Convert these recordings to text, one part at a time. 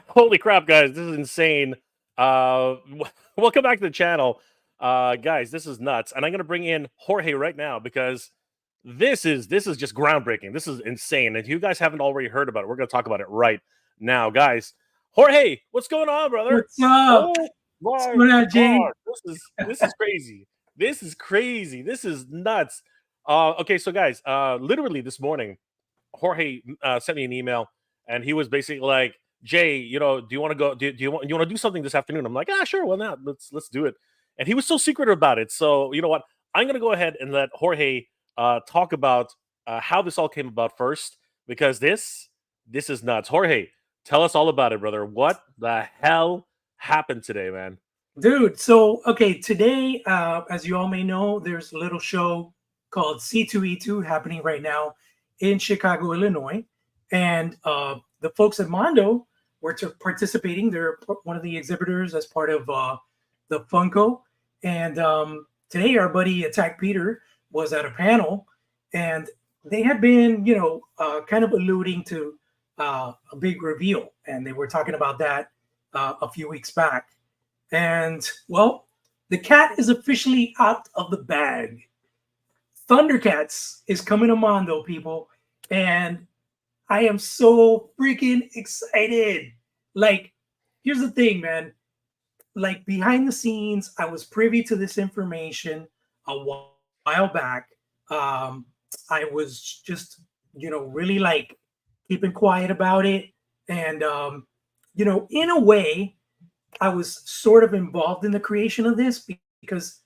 Holy crap, guys, this is insane. Welcome back to the channel. Guys, this is nuts. And I'm gonna bring in Jorge right now because this is just groundbreaking. This is insane. And if you guys haven't already heard about it, we're gonna talk about it right now, guys. Jorge, what's going on, brother? What's up? Oh What's my going on, Jay? god, this is crazy. This is crazy. This is nuts. Okay, so guys, literally this morning, Jorge sent me an email, and he was basically like, "Jay, do you want to go? Do you want to do something this afternoon?" I'm like, "Ah, sure, why not? Let's do it." And he was so secretive about it. So you know what? I'm gonna go ahead and let Jorge talk about how this all came about first, because this is nuts. Jorge, tell us all about it, brother. What the hell happened today, man? Dude, so okay, today, as you all may know, there's a little show called C2E2 happening right now in Chicago, Illinois. And the folks at Mondo were participating. They're one of the exhibitors as part of the Funko. And today, our buddy Attack Peter was at a panel, and they had been, kind of alluding to a big reveal. And they were talking about that a few weeks back. And well, the cat is officially out of the bag. Thundercats is coming to Mondo, people, and I am so freaking excited. Like, here's the thing, man. Like, behind the scenes, I was privy to this information a while back. I was just, really like keeping quiet about it, and in a way, I was sort of involved in the creation of this because,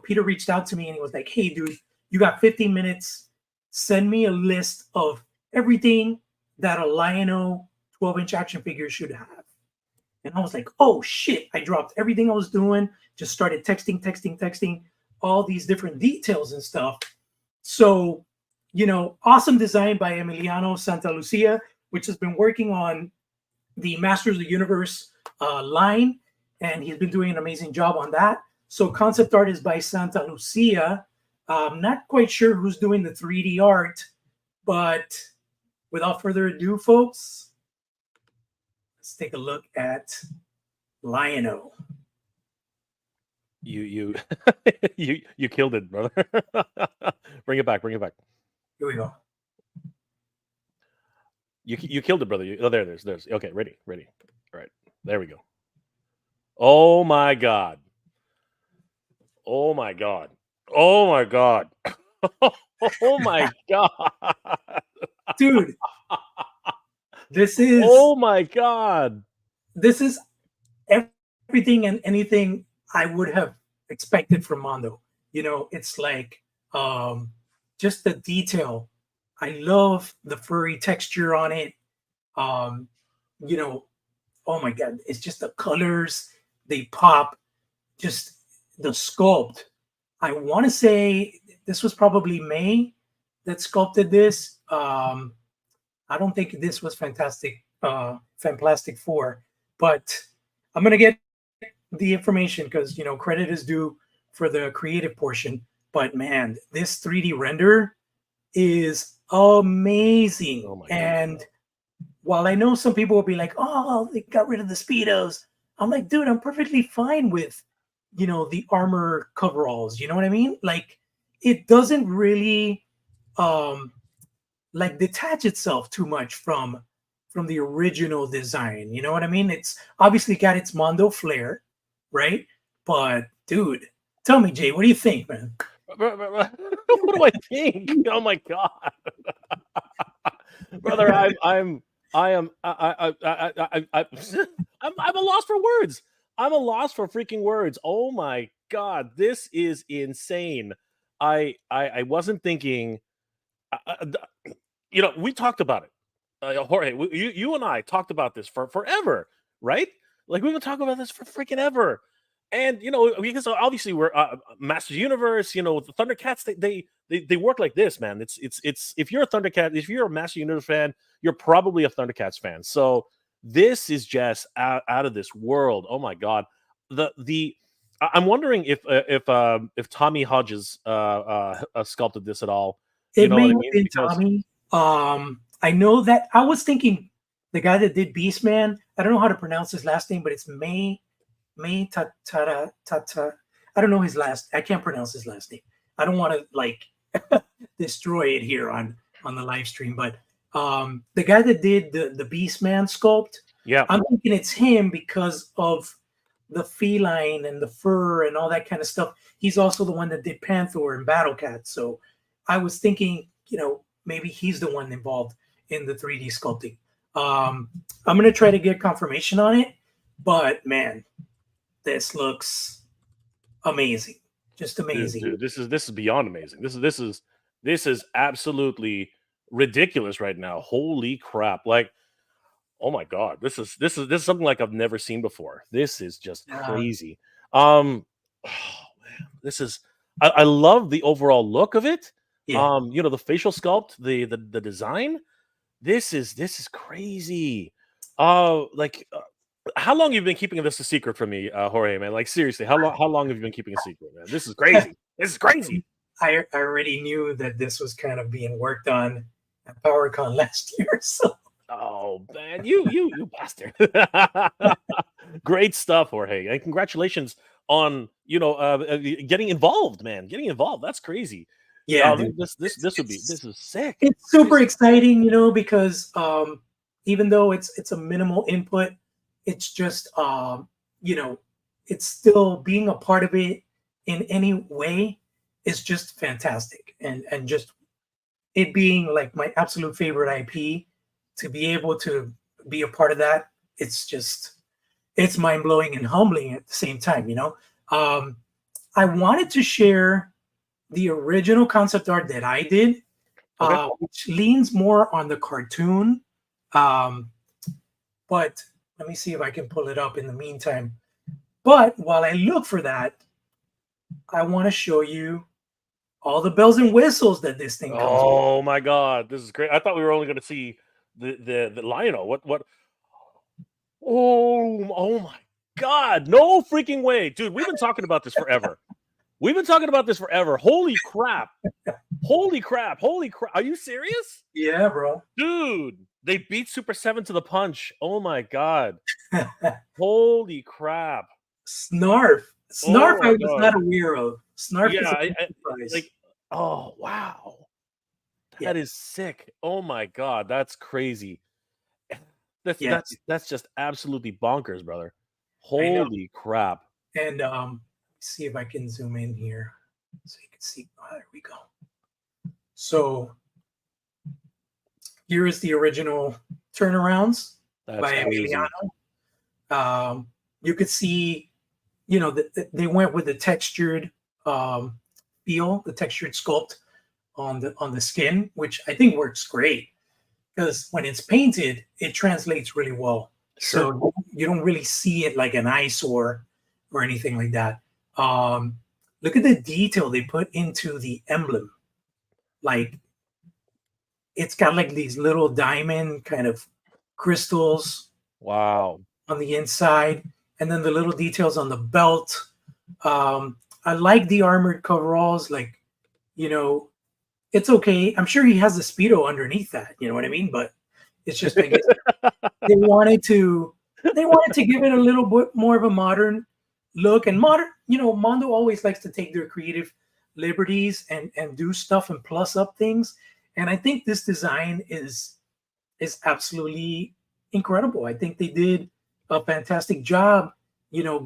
Peter reached out to me and he was like, "Hey, dude, you got 15 minutes. Send me a list of everything that a Lion-O 12-inch action figure should have." And I was like, "Oh shit!" I dropped everything I was doing, just started texting all these different details and stuff. So, awesome design by Emiliano Santa Lucia, which has been working on the Masters of the Universe line, and he's been doing an amazing job on that. So concept art is by Santa Lucia. I'm not quite sure who's doing the 3D art, but without further ado, folks, let's take a look at Lion-O. You you killed it, brother. Bring it back. Bring it back. Here we go. You killed it, brother. There's. Okay, ready. All right, there we go. Oh my god. Oh my god. Oh my god. Oh my god. Dude, this is Oh my god. everything and anything I would have expected from Mondo. It's like just the detail. I love the furry texture on it. Um, oh my god, it's just the colors, they pop, just the sculpt. I want to say this was probably May that sculpted this. I don't think this was Fanplastic 4, but I'm gonna get the information because credit is due for the creative portion. But man, this 3D render is amazing. Oh my And while I know some people will be like, "Oh, they got rid of the speedos," I'm like, dude, I'm perfectly fine with the armor coveralls. You know what I mean? Like, it doesn't really like detach itself too much from the original design. You know what I mean? It's obviously got its Mondo flair, right? But dude, tell me, Jay, what do you think, man? What do I think? Oh my god. Brother, I'm a loss for words. I'm a loss for freaking words. Oh my god, this is insane. I wasn't thinking. We talked about it. Jorge, you and I talked about this for forever, right? Like, we've been talking about this for freaking ever. And because obviously we're Masters Universe, with the Thundercats, they work like this, man. It's if you're a Thundercat, if you're a Master Universe fan, you're probably a Thundercats fan. So this is just out of this world. Oh my god. I'm wondering if Tommy Hodges sculpted this at all. You It know may what I have mean? been Because Tommy. I know that I was thinking the guy that did Beastman. I don't know how to pronounce his last name, but it's May Tata Tata. I don't know his last. I can't pronounce his last name. I don't want to like destroy it here on the live stream, but the guy that did the Beastman sculpt, Yeah, I'm thinking it's him because of the feline and the fur and all that kind of stuff. He's also the one that did Panther and Battle Cat. So I was thinking, maybe he's the one involved in the 3D sculpting. I'm gonna try to get confirmation on it, but man, this looks amazing. Just amazing. dude, this is beyond amazing. This is absolutely ridiculous right now. Holy crap! Like, oh my god, this is something like I've never seen before. This is just crazy. Oh man, this is. I love the overall look of it. Yeah. The facial sculpt, the design. This is crazy. How long have you been keeping this a secret from me, Jorge, man? Like, seriously, how long have you been keeping a secret, man? This is crazy. This is crazy. I already knew that this was kind of being worked on at PowerCon last year. So. Oh man, you bastard! Great stuff, Jorge, and congratulations on getting involved, man. Getting involved, that's crazy. Yeah, this is sick. It's super exciting, because even though it's a minimal input, it's just it's still being a part of it in any way is just fantastic, and just it being like my absolute favorite IP, to be able to be a part of that, it's mind-blowing and humbling at the same time. I wanted to share the original concept art that I did, which leans more on the cartoon, but let me see if I can pull it up in the meantime. But while I look for that, I want to show you all the bells and whistles that this thing comes with. Oh my god, this is great. I thought we were only going to see the Lionel. What? Oh my god, no freaking way, dude. We've been talking about this forever. Holy crap. Holy crap. Are you serious? Yeah, bro. Dude, they beat Super 7 to the punch. Oh my god. Holy crap. Snarf I was not aware of. Snarf is oh wow. That is sick. Oh my god, that's crazy. That's just absolutely bonkers, brother. Holy crap. And see if I can zoom in here so you can see. Oh, there we go. So here is the original turnarounds by Emiliano. You could see, they went with the textured feel, the textured sculpt on the skin, which I think works great, because when it's painted, it translates really well. Sure. So you don't really see it like an eyesore or anything like that. Look at the detail they put into the emblem. Like, it's got like these little diamond kind of crystals. Wow. On the inside, and then the little details on the belt. I like the armored coveralls. Like, it's okay. I'm sure he has the Speedo underneath that. You know what I mean? But it's just, I guess they wanted to give it a little bit more of a modern look. And Mondo always likes to take their creative liberties and do stuff and plus up things. And I think this design is absolutely incredible. I think they did a fantastic job,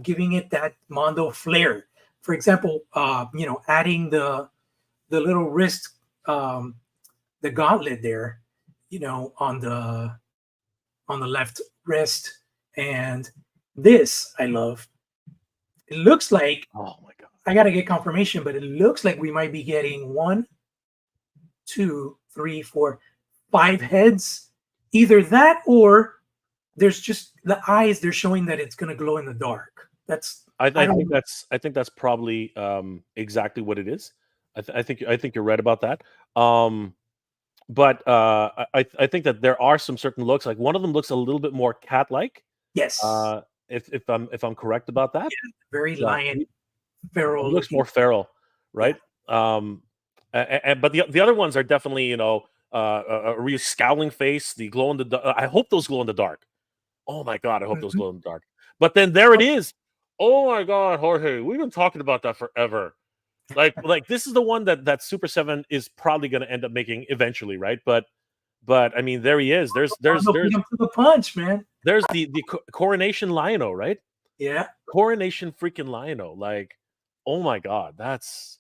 giving it that Mondo flair. For example, adding the little wrist, the gauntlet there, on the left wrist. And this I love. It looks like, oh my god, I gotta get confirmation, but it looks like we might be getting 1, 2, 3, 4, 5 heads. Either that, or there's just the eyes. They're showing that it's gonna glow in the dark. I think that's probably exactly what it is. I think you're right about that. But I think that there are some certain looks. Like, one of them looks a little bit more cat-like. Yes. If I'm correct about that. Yeah, very lion, feral. It looks more feral, right? Yeah. But the other ones are definitely, real scowling face, the glow in the. I hope those glow in the dark. Oh my god, I hope those Mhm. glow in the dark. But then there it is. Oh my god, Jorge, we've been talking about that forever. Like this is the one that Super 7 is probably going to end up making eventually, right? But I mean, there he is. Mondo beat him to the punch, man. There's the Coronation Lion-O, right? Yeah. Coronation freaking Lion-O. Like, oh my god, that's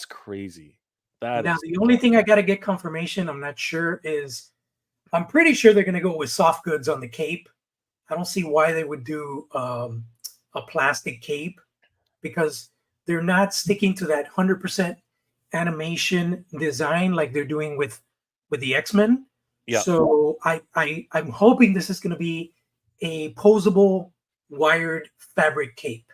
crazy. That Now is the only thing I got to get confirmation, I'm not sure, is I'm pretty sure they're going to go with soft goods on the cape. I don't see why they would do a plastic cape, because they're not sticking to that 100% animation design like they're doing with the X-Men. yeah. So I'm hoping this is going to be a posable wired fabric cape.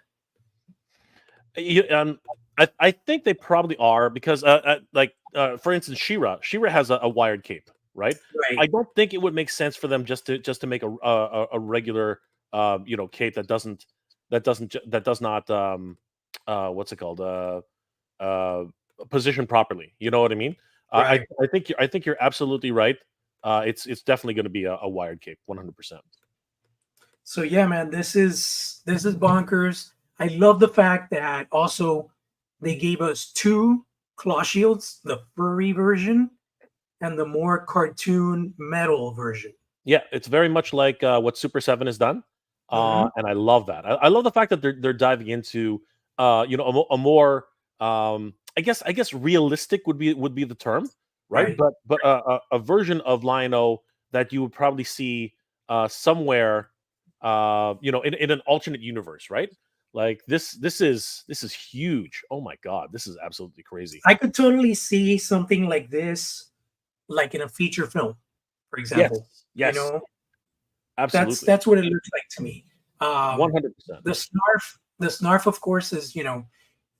I think they probably are because for instance, Shira has a wired cape, right? Right. I don't think it would make sense for them just to make a regular cape that does not what's it called uh position properly. You know what I mean? Right. I think you're absolutely right. It's definitely going to be a wired cape, 100%. So yeah, man, this is bonkers. I love the fact that also they gave us two claw shields, the furry version and the more cartoon metal version. Yeah, it's very much like what Super 7 has done, Mhm. and I love that. I love the fact that they're diving into a more I guess realistic would be the term, right? Right. But a version of Lion-O that you would probably see somewhere, in an alternate universe, right? Like this is huge. Oh my god, this is absolutely crazy. I could totally see something like this, like in a feature film, for Yes, example. You yes, know, absolutely, that's what it looks like to me. Um, 100%. the snarf, of course, is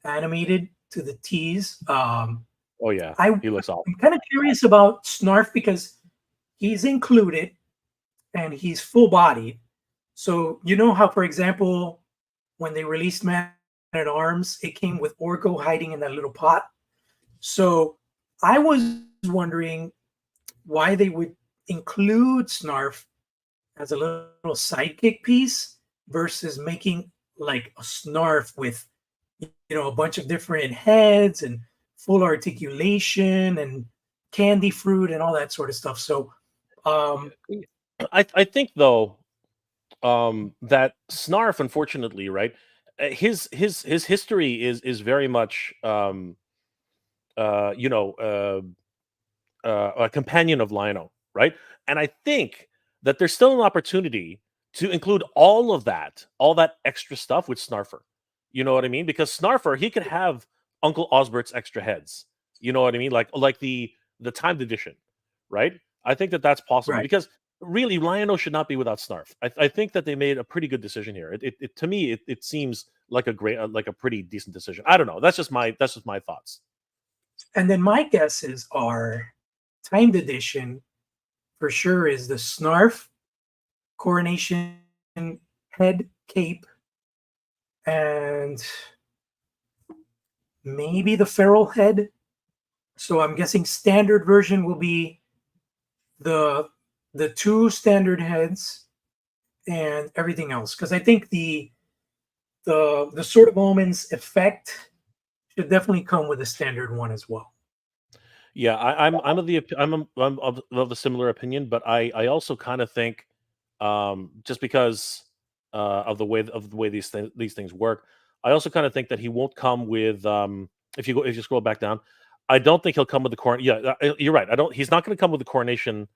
animated to the T's. Oh yeah, I'm he looks awesome. kind of curious about Snarf because he's included and he's full bodied. So you know how, for example, when they released Man at Arms, it came with Orko hiding in that little pot. So I was wondering why they would include Snarf as a little sidekick piece versus making like a Snarf with a bunch of different heads and full articulation and candy fruit and all that sort of stuff. So I think though that Snarf, unfortunately, right, his history is very much a companion of Lionel, right? And I think that there's still an opportunity to include all that extra stuff with Snarfer. You know what I mean? Because Snarfer, he could have Uncle Osbert's extra heads. You know what I mean? Like the timed edition, right? I think that that's possible right. because really Lionel should not be without Snarf. I think that they made a pretty good decision here. It to me it seems like a great like a pretty decent decision. I don't know. That's just my thoughts. And then my guesses are timed edition for sure is the Snarf coronation head cape and maybe the feral head. So I'm guessing standard version will be the two standard heads and everything else, because I think the sort of omens effect should definitely come with a standard one as well. Yeah, I'm of the I'm of a similar opinion, but I also kind of think just because of the way these things work, I also kind of think that he won't come with if you scroll back down, I don't think he'll come with the coron. Yeah, you're right. I don't. He's not going to come with the coronation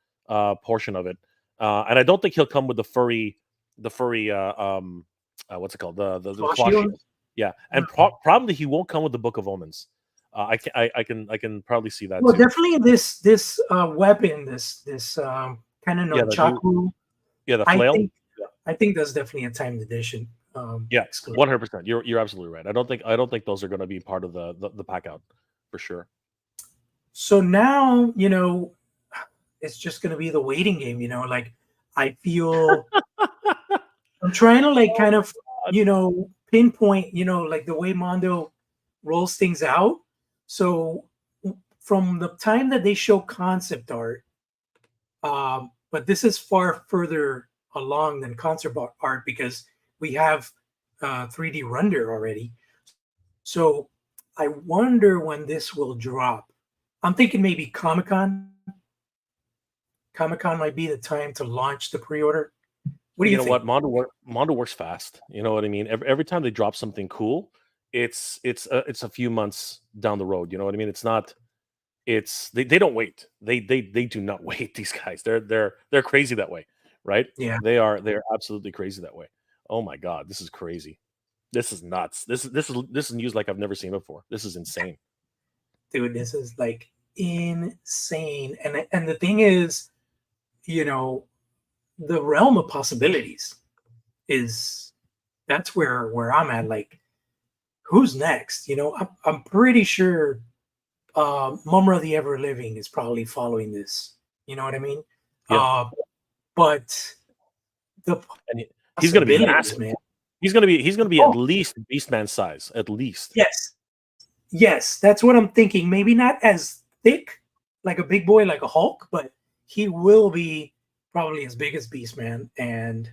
portion of it, and I don't think he'll come with the furry what's it called the Claw claw shield? shield. Yeah, and Mhm. probably he won't come with the Book of Omens. I can probably see that Well, too. definitely this weapon, this kind of Yeah, nunchaku. the I flail. think I think that's definitely a timed edition Yeah, exclusive. 100%. You're absolutely right. I don't think those are going to be part of the pack out for sure. So now it's just going to be the waiting game. Like I feel I'm trying to like kind of God. pinpoint like the way Mondo rolls things out. So from the time that they show concept art, but this is far further along than concept art because we have 3D render already. So I wonder when this will drop. I'm thinking maybe Comic-Con. Comic-Con might be the time to launch the pre-order. What do you know think? what? Mondo works fast. You know what I mean? Every time they drop something cool, it's a few months down the road. You know what I mean? It's not. They don't wait. They do not wait. These guys, they're crazy that way, right? Yeah, They're absolutely crazy that way. Oh my god, this is crazy. This is nuts. This is news like I've never seen before. This is insane. dude, this is like insane. And the thing is, you know, the realm of possibilities is that's where I'm at. Like, who's next? You know, I'm pretty sure Mumra the Ever Living is probably following this. You know what I mean? Yeah, But the and he's going to be possibilities, massive. man. He's going to be at Oh, least Beastman size, at least. yes, yes, that's what I'm thinking. Maybe not as thick like a big boy, like a Hulk, but he will be probably as big as Beastman. And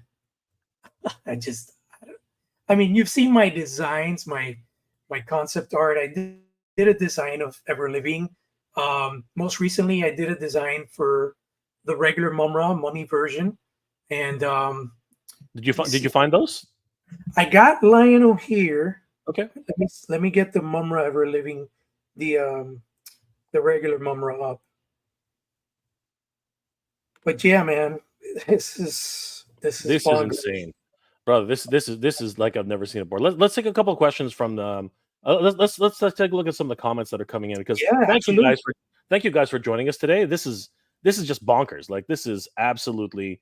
I mean, you've seen my designs, my concept art. I did a design of Ever Living. Most recently, I did a design for the regular Mumra mummy version, and Did you find those? I got Lionel here. Okay. Let me get the Mumra Ever Living, the regular Mumra up. But yeah, man, this is insane, brother. This is like I've never seen it before. Let's take a couple of questions from the. Let's take a look at some of the comments that are coming in because Yeah, absolutely. thank you guys for joining us today. This is just bonkers. Like this is absolutely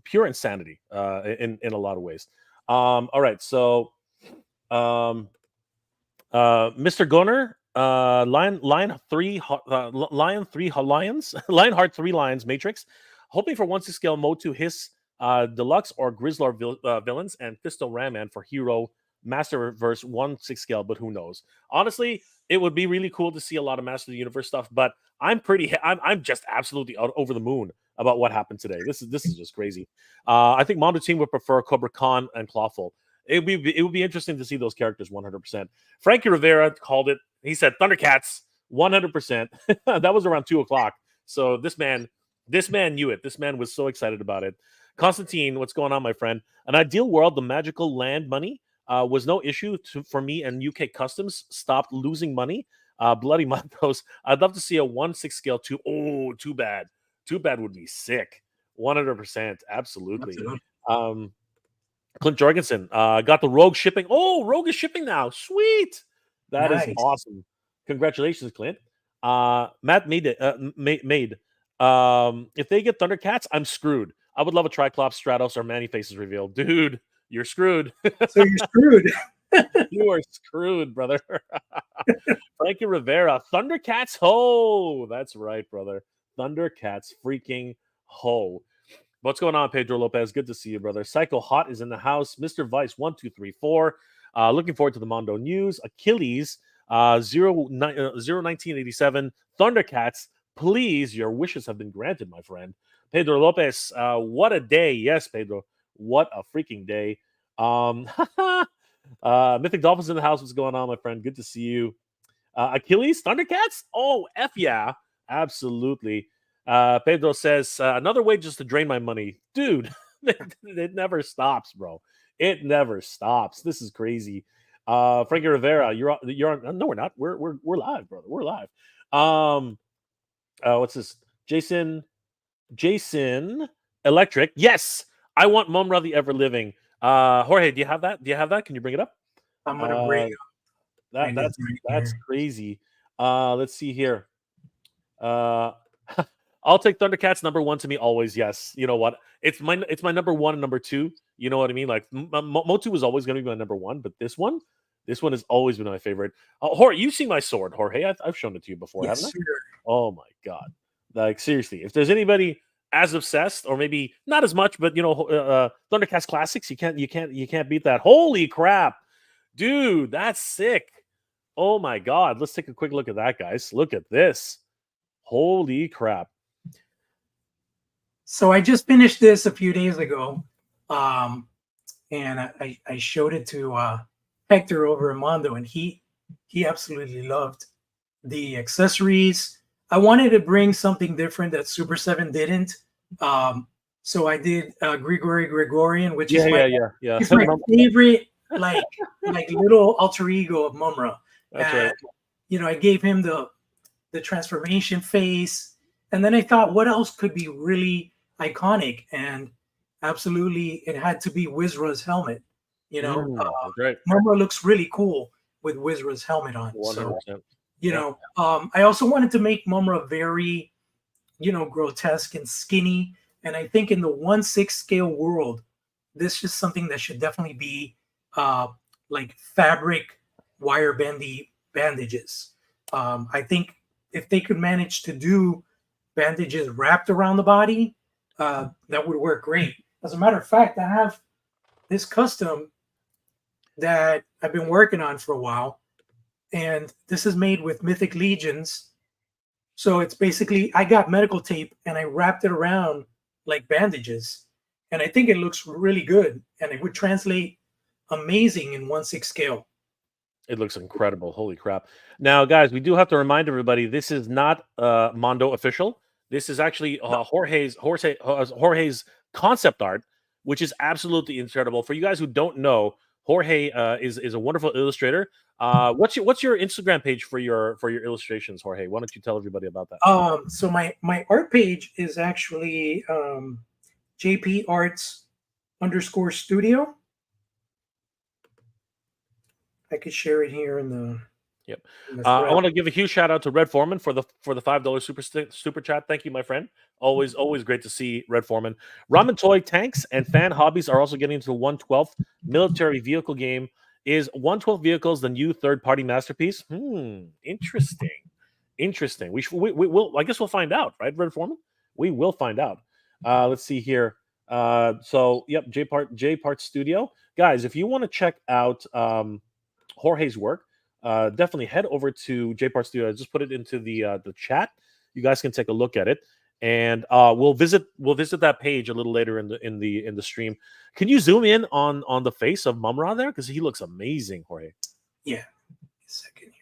pure insanity in a lot of ways. All right, so Mr. Gunner, Lionheart 3 Lions Matrix, hoping for 1/6 scale Motu Hiss Deluxe or Grizzlor villains and Fisto Ramman for Hero Masterverse 1/6 scale, but who knows? Honestly, it would be really cool to see a lot of Master of the Universe stuff, but I'm just absolutely over the moon about what happened today. This is just crazy. I think Mondo team would prefer Cobra Khan and Clawful. It would be interesting to see those characters 100%. Frankie Rivera called it. He said Thundercats 100%. That was around 2:00. So this man knew it. This man was so excited about it. Constantine, what's going on, my friend? An ideal world, the magical land money was no issue for me, and UK Customs stopped losing money. Bloody Montos. I'd love to see a 1/6 scale too. Oh, too bad. Too bad would be sick. 100%. Absolutely. Clint Jorgensen got the Rogue shipping. Oh, Rogue is shipping now. Sweet. That is Nice. awesome. Congratulations, Clint. Matt made it. If they get Thundercats, I'm screwed. I would love a Triclops, Stratos, or Manny Faces reveal. Dude, you're screwed. So you're screwed. You are screwed, brother. Frankie Rivera, Thundercats ho. That's right, brother. Thundercats freaking ho. What's going on, Pedro Lopez? Good to see you, brother. Psycho Hot is in the house. Mr. Vice 1234. Looking forward to the Mondo news. Achilles 01987. Thundercats, please. Your wishes have been granted, my friend. Pedro Lopez, what a day. Yes, Pedro. What a freaking day. Mythic Dolphins in the house. What's going on, my friend? Good to see you. Achilles, Thundercats? Oh, F yeah. Absolutely. Pedro says, another way just to drain my money. Dude, it never stops, bro. It never stops. This is crazy. Frankie Rivera, you're on. No, we're not. We're live, brother. We're live. What's this? Jason Electric. Yes, I want Mumra the Ever Living. Jorge, do you have that? Can you bring it up? I'm gonna bring that's crazy. Let's see here. I'll take Thundercats #1 to me always. Yes, you know what? It's my number 1 and number 2. You know what I mean? Like Motu was always going to be my number 1, but this one has always been my favorite. Jorge, you've seen my sword, Jorge. I've shown it to you before, yes, haven't I? sir. Oh my god! Like seriously, if there's anybody as obsessed, or maybe not as much, but you know, Thundercats Classics, you can't beat that. Holy crap, dude, that's sick. Oh my God. Let's take a quick look at that, guys. Look at this. Holy crap. So I just finished this a few days ago, and I showed it to Hector over in Mondo, and he absolutely loved the accessories. I wanted to bring something different that Super 7 didn't. So I did Grigori Gregorian, which is my it's my favorite like little alter ego of Mumra. That's right. You know, I gave him the transformation face, and then I thought, what else could be really iconic? And absolutely, it had to be Wizra's helmet. You know, right. Mumra looks really cool with Wizra's helmet on. 100%. So, you know, I also wanted to make Mumra very, you know, grotesque and skinny. And I think in the 1/6 scale world, this is something that should definitely be like fabric wire bandy bandages. I think if they could manage to do bandages wrapped around the body, that would work great. As a matter of fact, I have this custom that I've been working on for a while, and this is made with Mythic Legions. So it's basically, I got medical tape and I wrapped it around like bandages, and I think it looks really good, and it would translate amazing in 1/6 scale. It looks incredible. Holy crap. Now, guys, we do have to remind everybody, this is not Mondo official. This is actually Jorge's concept art, which is absolutely incredible. For you guys who don't know, Jorge is a wonderful illustrator. What's your Instagram page for your illustrations, Jorge? Why don't you tell everybody about that? So my art page is actually JP Arts _studio. I could share it here in the. Yep. I want to give a huge shout out to Red Foreman for the $5 super chat. Thank you, my friend. Always great to see Red Foreman. Ramen Toy Tanks and Fan Hobbies are also getting into the 1/12 military vehicle game. Is 1/12 vehicles the new third-party masterpiece? Interesting. We'll I guess we'll find out, right, Red Foreman? We will find out. Let's see here. So yep, J Part Studio. Guys, if you want to check out Jorge's work, definitely head over to J Part Studio. I just put it into the chat. You guys can take a look at it, and we'll visit that page a little later in the stream. Can you zoom in on the face of Mumra there, because he looks amazing, Jorge? Yeah, a second here.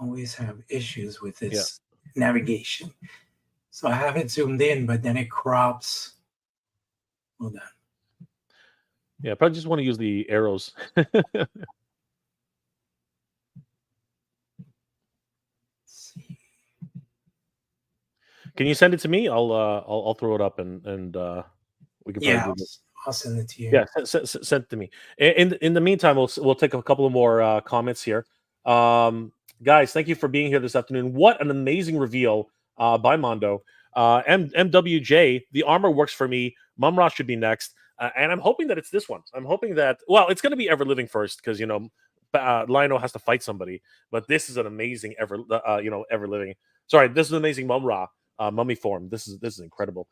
Always have issues with this navigation. So I have it zoomed in, but then it crops. Hold on. Yeah, probably just want to use the arrows. Can you send it to me? I'll throw it up and we can. Yeah, I'll send it to you. Yeah, send it to me. In the meantime, we'll take a couple of more comments here. Guys, thank you for being here this afternoon. What an amazing reveal by Mondo. MWJ, the armor works for me. Mumra should be next. And I'm hoping that it's this one. I'm hoping that, well, it's going to be Ever Living first, because, you know, Lionel has to fight somebody. But this is an amazing Ever Living. Sorry, this is an amazing Mumra mummy form. This is incredible.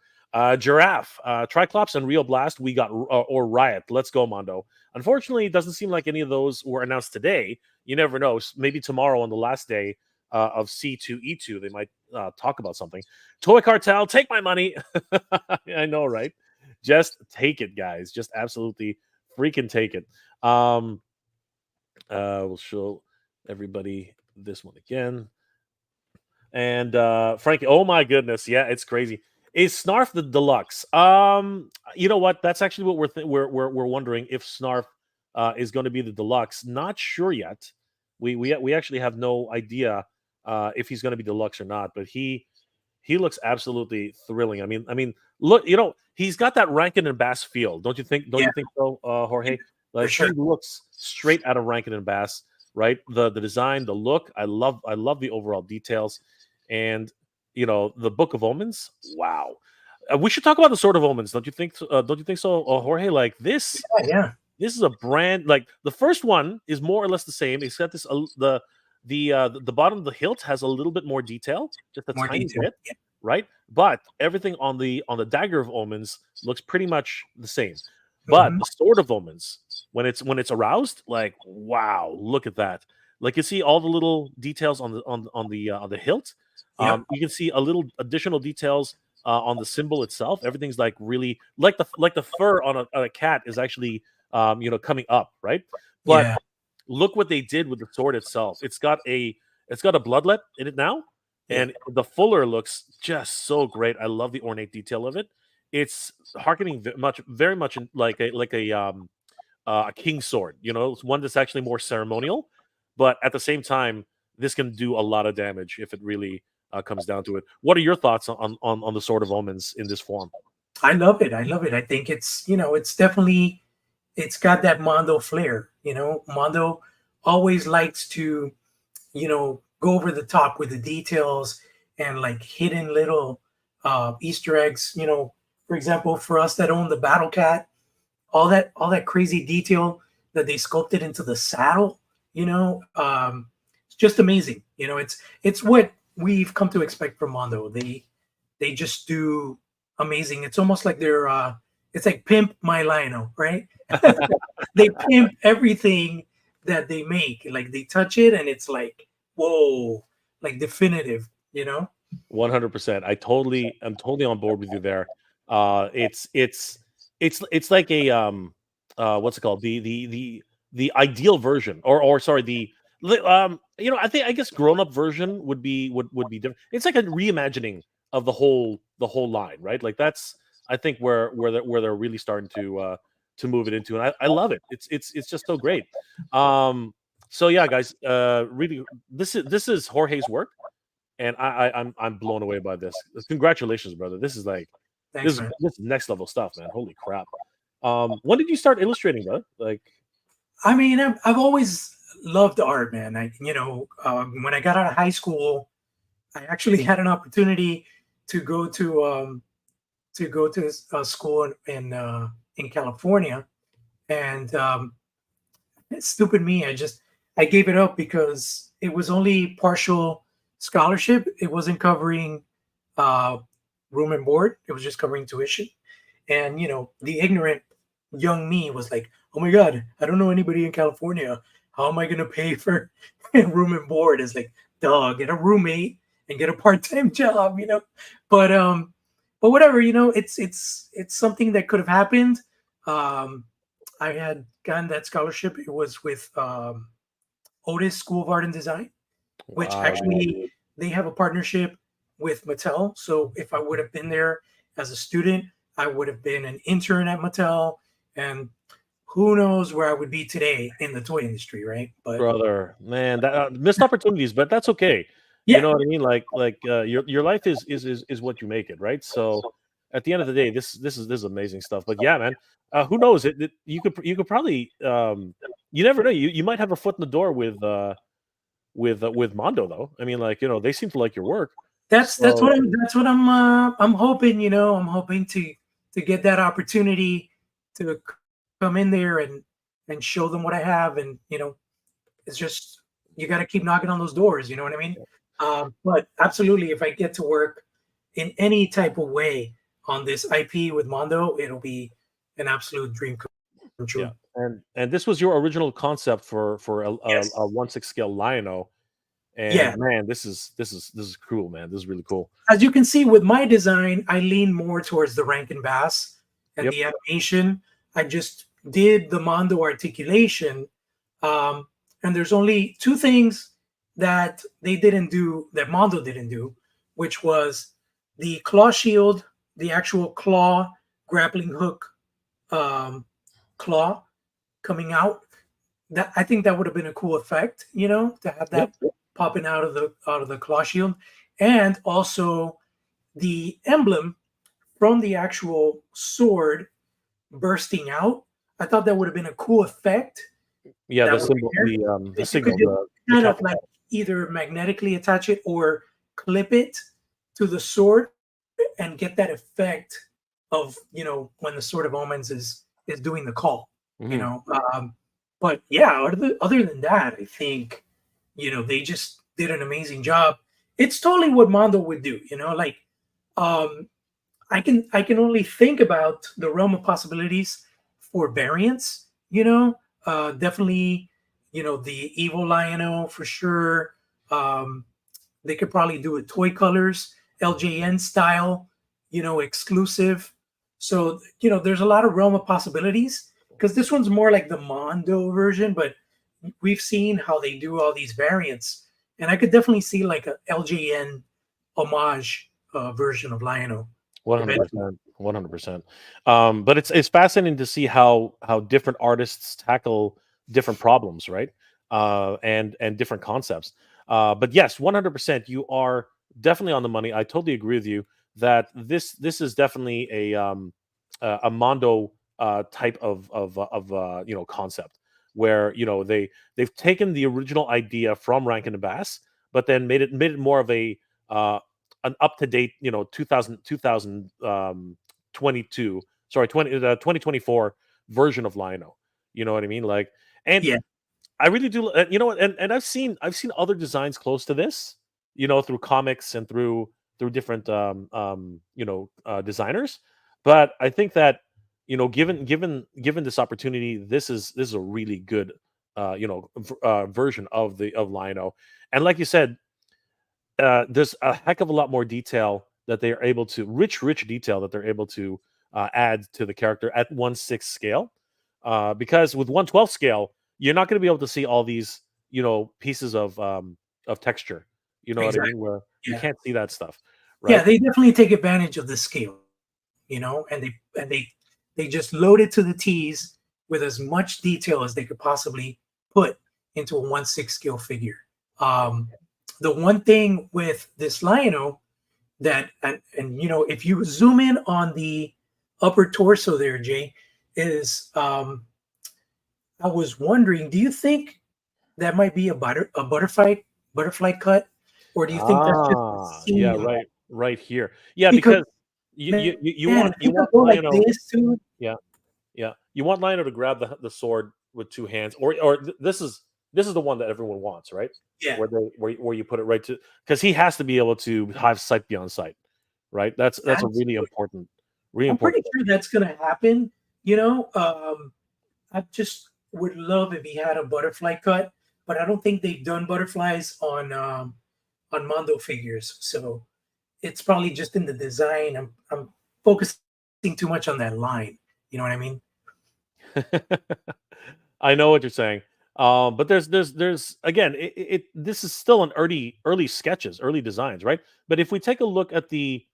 Giraffe, Triclops, and Rio Blast, we got, or Riot. Let's go, Mondo. Unfortunately, it doesn't seem like any of those were announced today. You never know. Maybe tomorrow on the last day of C2E2, they might talk about something. Toy Cartel, take my money. I know, right? Just take it, guys. Just absolutely freaking take it. We'll show everybody this one again. And Frankie, oh my goodness, yeah, it's crazy. Is Snarf the deluxe? You know what? That's actually what we're wondering, if Snarf is going to be the deluxe. Not sure yet. We actually have no idea if he's going to be deluxe or not. But he looks absolutely thrilling. I mean, look, you know, he's got that Rankin and Bass feel, don't you think? Don't you think so, Jorge? Like, sure. He looks straight out of Rankin and Bass, right? The design, the look. I love the overall details, and you know, the Book of Omens. Wow, we should talk about the Sword of Omens. Don't you think? Don't you think so, Jorge? Like this. Yeah. This is a brand, like the first one is more or less the same. It's got this the the bottom of the hilt has a little bit more detail, just a More tiny detail. bit, right? But everything on the dagger of omens looks pretty much the same. But Mhm. the sword of omens, when it's aroused, like wow, look at that! Like you see all the little details on the hilt. Yep. You can see a little additional details on the symbol itself. Everything's like really like the fur on a cat is actually coming up, right? But Yeah. look what they did with the sword itself. It's got a bloodlet in it now, Yeah. and the fuller looks just so great. I love the ornate detail of it. It's harkening very much like a king's sword. It's one that's actually more ceremonial, but at the same time, this can do a lot of damage if it really comes down to it. What are your thoughts on the sword of omens in this form? I love it. I love it. I think it's definitely, it's got that Mondo flair. Mondo always likes to, go over the top with the details and like hidden little Easter eggs. For example, for us that own the Battle Cat, all that crazy detail that they sculpted into the saddle. It's just amazing. It's what we've come to expect from Mondo. They just do amazing. It's almost like they're it's like pimp my lino, right? They pimp everything that they make. Like they touch it and it's like, whoa, like definitive. 100%. I'm totally on board with you there. It's like a what's it called? The ideal version, or sorry, I guess grown up version would be different. It's like a reimagining of the whole line, right? Like that's I think where they're really starting to move it into, and I love it. It's just so great. So yeah, guys, really, this is Jorge's work, and I'm blown away by this. Congratulations, brother. This is like Thanks, man. this is next level stuff, man. Holy crap. When did you start illustrating, brother? Like, I mean, I've always loved art, man. When I got out of high school, I actually had an opportunity to go to a school in California, and stupid me, I gave it up because it was only partial scholarship. It wasn't covering uh, room and board. It was just covering tuition, and the ignorant young me was like, "Oh my god, I don't know anybody in California. How am I gonna pay for room and board?" It's like, dog, get a roommate and get a part-time job. But whatever, it's something that could have happened. Um, I had gotten that scholarship. It was with Otis School of Art and Design, which wow, actually they have a partnership with Mattel. So if I would have been there as a student, I would have been an intern at Mattel, and who knows where I would be today in the toy industry, right? But brother, man, that missed opportunities, but that's okay. You yeah, know what I mean? Your life is what you make it, right? So at the end of the day, this is amazing stuff. But yeah, man, who knows? You could probably you never know. You might have a foot in the door with Mondo though. I mean, like they seem to like your work. that's So what I'm hoping. I'm hoping to get that opportunity to come in there and show them what I have, and it's just, you got to keep knocking on those doors. You know what I mean? But absolutely, if I get to work in any type of way on this IP with Mondo, it'll be an absolute dream come yeah, true. and this was your original concept for a Yes. 1/6 scale Lino, and Yeah. man, this is cool, man. This is really cool. As you can see with my design, I lean more towards the Rankin Bass and Yep. the animation. I just did the Mondo articulation. Um, and there's only two things that they didn't do, that Mondo didn't do, which was the claw shield, the actual claw grappling hook claw coming out. That, I think that would have been a cool effect, to have Yep. that popping out of the claw shield, and also the emblem from the actual sword bursting out. I thought that would have been a cool effect. Yeah, That the would be symbol, there. the You could signal, just the kind of capital. like either magnetically attach it or clip it to the sword and get that effect of when the Sword of Omens is doing the call. You Mhm. know, um, but yeah, other than that, I think they just did an amazing job. It's totally what Mondo would do, like um, I can only think about the realm of possibilities for variants. Definitely, the evil Lion-O for sure. Um, they could probably do it toy colors, LJN style, exclusive. So there's a lot of realm of possibilities because this one's more like the Mondo version, but we've seen how they do all these variants, and I could definitely see like a LJN homage version of Lion-O. 100%, 100%. But it's fascinating to see how different artists tackle different problems, right? And different concepts. But yes, 100%, you are definitely on the money. I totally agree with you that this is definitely a Mondo type of concept where they've taken the original idea from Rankin and Bass, but then made it more of an up to date 2022 2024 version of Lino. You know what I mean? Like, and Yeah, I really do. And I've seen other designs close to this, through comics and through different designers. But I think that given this opportunity, this is a really good version of Lino. And like you said, there's a heck of a lot more detail that they are able to rich detail that they're able to add to the character at 1/6 scale. Because with 1/12 scale, you're not going to be able to see all these pieces of texture. You know what I exactly. mean? Where you Yeah, can't see that stuff, yeah, right? they definitely take advantage of the scale, and they just load it to the T's with as much detail as they could possibly put into a 1/6 scale figure. Um, the one thing with this Lion-O that and if you zoom in on the upper torso there, Jay, is I was wondering, do you think that might be a butterfly cut, or do you think that's just a Yeah, seam? right here. Yeah, Because because you man, you you you want if you you could want go like Lionel. this too, Yeah. Yeah, you want Lionel to grab the sword with two hands, or this is the one that everyone wants, right? yeah, Where you put it right to, because he has to be able to have sight beyond sight, right? That's a really absolutely. important, really I'm pretty important thing. sure that's gonna happen. I just would love if he had a butterfly cut, but I don't think they've done butterflies on Mondo figures. So it's probably just in the design. I'm focusing too much on that line. You know what I mean? I know what you're saying, but there's again, this is still an early sketches, early designs, right? But if we take a look at the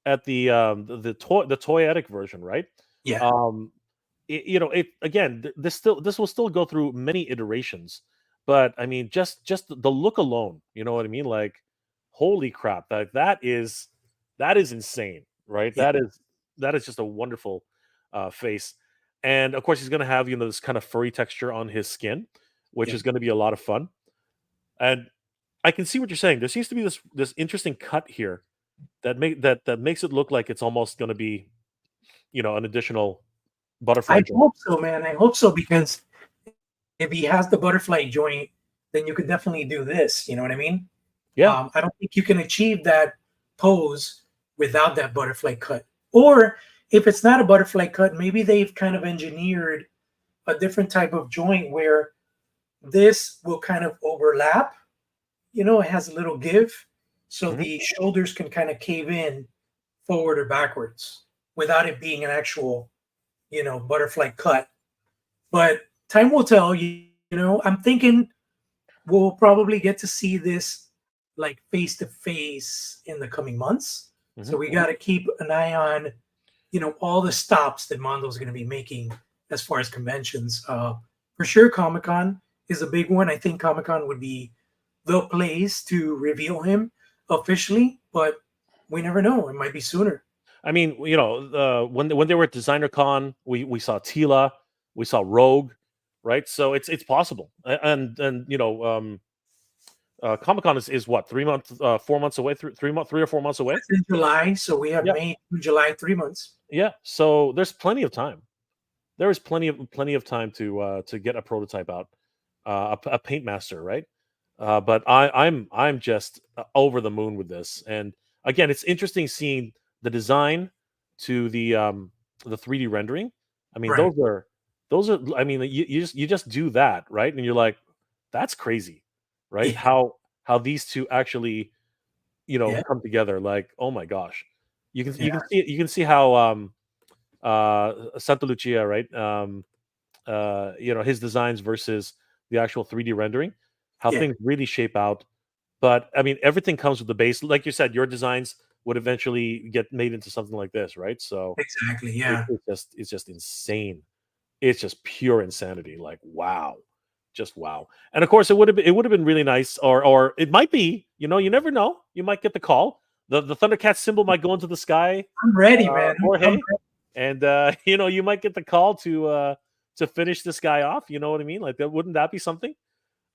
toyetic version, right? Yeah. Um, it again, this will still go through many iterations, but I mean, just the look alone, you know what I mean? Like, holy crap, that is insane, right? Yeah. That is just a wonderful face, and of course, he's gonna have this kind of furry texture on his skin, which Yeah. is gonna be a lot of fun. And I can see what you're saying. There seems to be this interesting cut here that makes it look like it's almost gonna be an additional butterfly I joint. hope so, man. I hope so because if he has the butterfly joint, then you could definitely do this. You know what I mean? Yeah. I don't think you can achieve that pose without that butterfly cut. Or if it's not a butterfly cut, maybe they've kind of engineered a different type of joint where this will kind of overlap. It has a little give, so Mhm. the shoulders can kind of cave in forward or backwards without it being an actual, butterfly cut. But time will tell. I'm thinking we'll probably get to see this like face to face in the coming months. So Mhm. we got to keep an eye on, all the stops that Mondo's going to be making as far as conventions. For sure, Comic Con is a big one. I think Comic Con would be the place to reveal him officially, but we never know. It might be sooner. I mean, when they were at Designer Con, we saw Tila, we saw Rogue, right? So it's possible. And Comic Con is what, 3 months, 4 months away, 3 or 4 months away. It's in July, so we have Yeah, May, June, July, 3 months. yeah. So there's plenty of time. There is plenty of time to get a prototype out, a paint master, right? But I'm just over the moon with this. And again, it's interesting seeing the design to the 3D rendering. I mean, Right. those are. I mean, you just do that, right? And you're like, that's crazy, right? Yeah. How these two actually Yeah. come together. Like, oh my gosh, Yeah. you can see how Santa Lucia, right? His designs versus the actual 3D rendering, how Yeah. things really shape out. But I mean, everything comes with the base. Like you said, your designs would eventually get made into something like this, right? So Exactly. Yeah. it's just insane. It's just pure insanity. Like wow, just wow. And of course, it would have been really nice, or it might be. You never know. You might get the call. The Thundercats symbol might go into the sky, I'm ready, man. I'm Jorge, ready. and you might get the call to finish this guy off. You know what I mean? Like that, wouldn't that be something?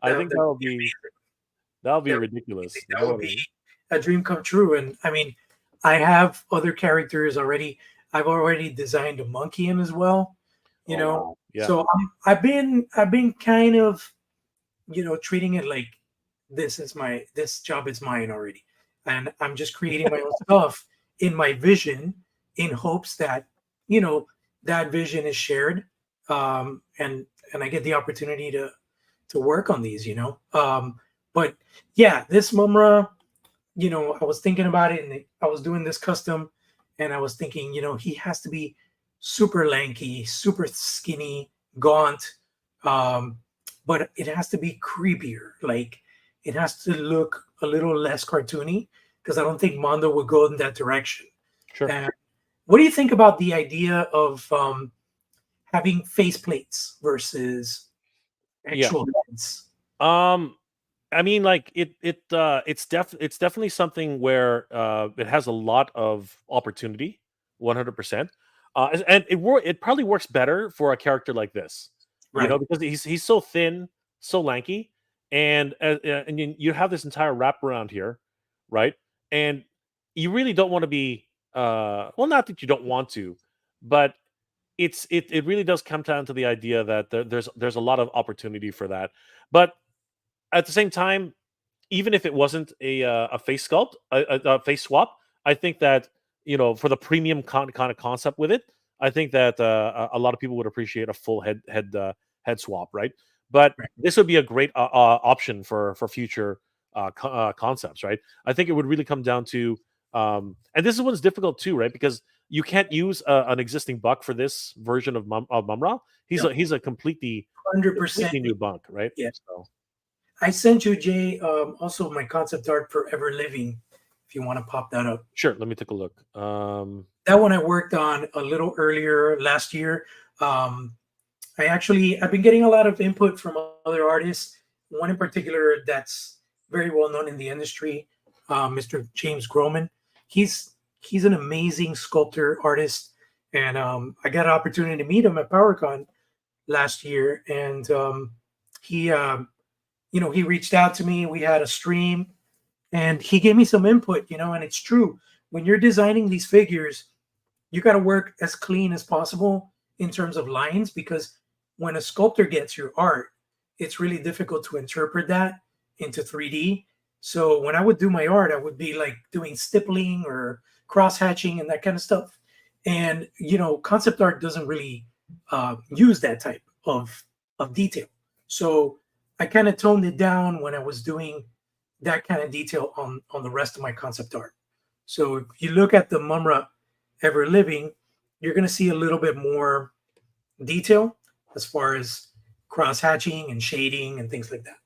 I That, think that, that would be that, ridiculous. You that know would what I be mean? a dream come true. And I mean, I have other characters already. I've already designed a monkey in as well. You Oh know, wow, yeah, so I've been kind of treating it like this job is mine already, and I'm just creating my own stuff in my vision in hopes that you know that vision is shared, and I get the opportunity to work on these. But yeah, this Mumra, I was thinking about it, and I was doing this custom, and I was thinking, he has to be super lanky, super skinny, gaunt, um, but it has to be creepier. Like it has to look a little less cartoony because I don't think Mondo would go in that direction. sure, And what do you think about the idea of having face plates versus yeah. actual heads? Um, I mean, like it's definitely something where it has a lot of opportunity, 100%. And it probably works better for a character like this, Right, because he's so thin, so lanky, and you have this entire wraparound here, right? And you really don't want to be well, not that you don't want to, but it really does come down to the idea that there's a lot of opportunity for that. But at the same time, even if it wasn't a face sculpt, a face swap, I think that for the premium kind of concept with it, I think that a lot of people would appreciate a full head swap, right? But right. this would be a great option for future concepts, right? I think it would really come down to, and this is one's difficult too, right? Because you can't use an existing buck for this version of Mumra. He's Yeah, a completely 100%. new bunk, right? Yeah. So I sent you, Jay, also my concept art for Ever Living, if you want to pop that up. sure, let me take a look. That one I worked on a little earlier last year. Um, I've been getting a lot of input from other artists. One in particular that's very well known in the industry, Mr. James Groman. He's an amazing sculptor artist, and I got an opportunity to meet him at PowerCon last year, and he he reached out to me. We had a stream, and he gave me some input. And it's true, when you're designing these figures, you got to work as clean as possible in terms of lines, because when a sculptor gets your art, it's really difficult to interpret that into 3D. So when I would do my art, I would be like doing stippling or cross hatching and that kind of stuff. And concept art doesn't really use that type of detail. So I kind of toned it down when I was doing that kind of detail on the rest of my concept art. So if you look at the Mumra Ever Living, you're going to see a little bit more detail as far as cross hatching and shading and things like that.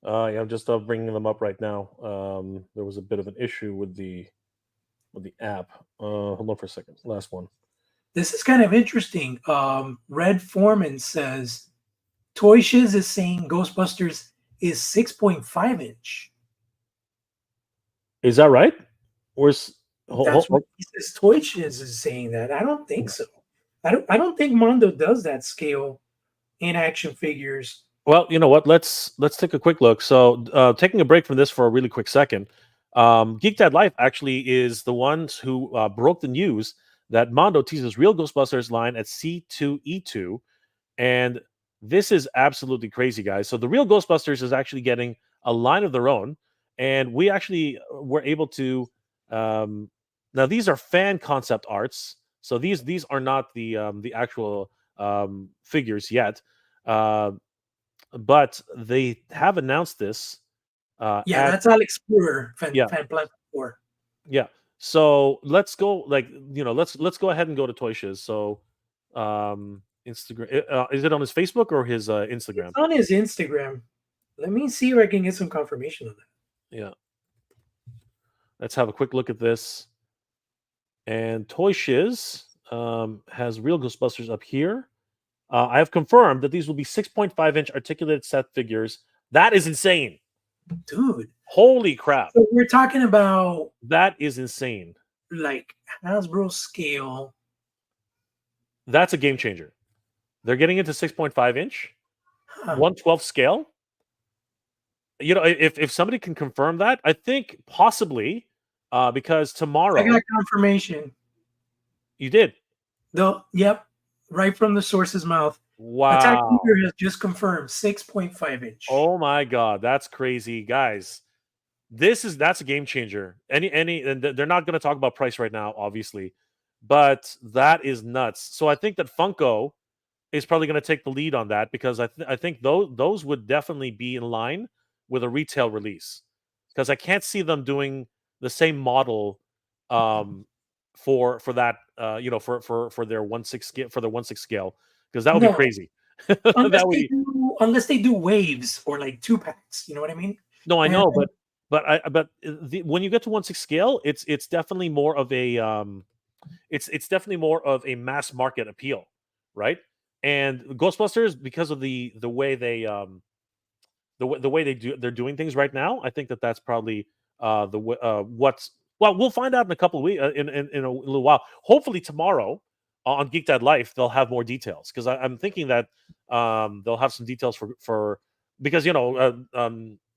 Yeah, I'm just bringing them up right now. There was a bit of an issue with the app. Hold on for a second. Last one. This is kind of interesting. Red Foreman says Toy Shiz is saying Ghostbusters is 6.5 inch. Is that right? Where's That's what he says. Toy Shiz is saying that. I don't think so. I don't think Mondo does that scale in action figures. well, you know what? Let's take a quick look. So, taking a break from this for a really quick second. Geek Dad Life actually is the ones who broke the news that Mondo teases real Ghostbusters line at C2E2, and This is absolutely crazy, guys. So the real Ghostbusters is actually getting a line of their own, and we actually were able to. Now these are fan concept arts, so these are not the actual figures yet, uh, but they have announced this Yeah, at that's Alex Brewer, yeah fan plus 4. yeah. So let's go let's go ahead and go to Toy Shiz. So Instagram is it on his Facebook or his It's Instagram? on his Instagram. Let me see if I can get some confirmation of that. Yeah. Let's have a quick look at this. And Toy Shiz has real Ghostbusters up here. I have confirmed that these will be 6.5-inch articulated set figures. That is insane. Dude. Holy crap. So we're talking about That is insane. like Hasbro scale. That's a game changer. They're getting into 6.5-inch, 1/12 scale. You know, if somebody can confirm that, I think possibly because tomorrow I got confirmation. you did. Yep, right from the source's mouth. Attack Wow. Leader has just confirmed 6.5-inch. Oh my god, that's crazy, guys. That's a game changer. And they're not going to talk about price right now, obviously, but that is nuts. So I think that Funko is probably going to take the lead on that because I think those would definitely be in line with a retail release because I can't see them doing the same model for that for their 1/6 scale for their 1/6 scale because that would be No, crazy. That would be unless they do waves or like 2-packs. You know what I mean? no, I And know, but when you get to 1/6 scale, it's definitely more of a it's definitely more of a mass market appeal, right? And Ghostbusters, because of the way they the way they're doing things right now, I think that that's probably what's well, we'll find out in a couple of weeks in a little while. Hopefully tomorrow on Geek Dad Life they'll have more details because I'm thinking that they'll have some details for because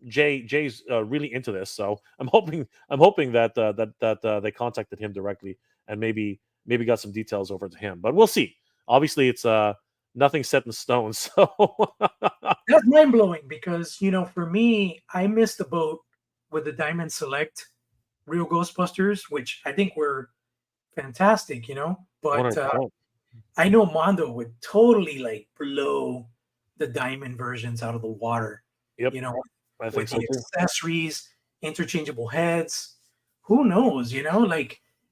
Jay's really into this, so I'm hoping that they contacted him directly and maybe got some details over to him. But we'll see. Obviously, it's nothing set in stone. So that's mind blowing because for me, I missed the boat with the Diamond Select Real Ghostbusters, which I think were fantastic. But 100%. I know Mondo would totally like blow the Diamond versions out of the water. Yep, I With think so the too. accessories, interchangeable heads. Who knows?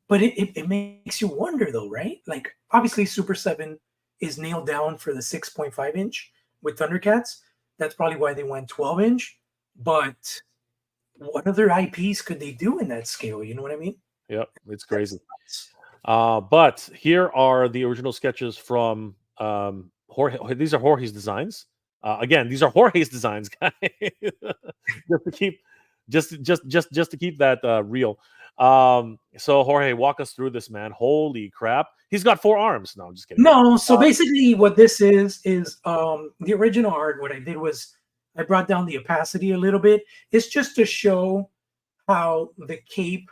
But it makes you wonder though, right? Like obviously Super 7 is nailed down for the 6.5-inch with Thundercats. That's probably why they went 12-inch. But what other IPs could they do in that scale? You know what I mean? Yep, it's crazy. But here are the original sketches from Jorge. These are Jorge's designs. Again, these are Jorge's designs, guys. just to keep that real. So Jorge, walk us through this, man. Holy crap. He's got 4 arms. No, I'm just kidding. No, so basically what this is the original art. What I did was I brought down the opacity a little bit. It's just to show how the cape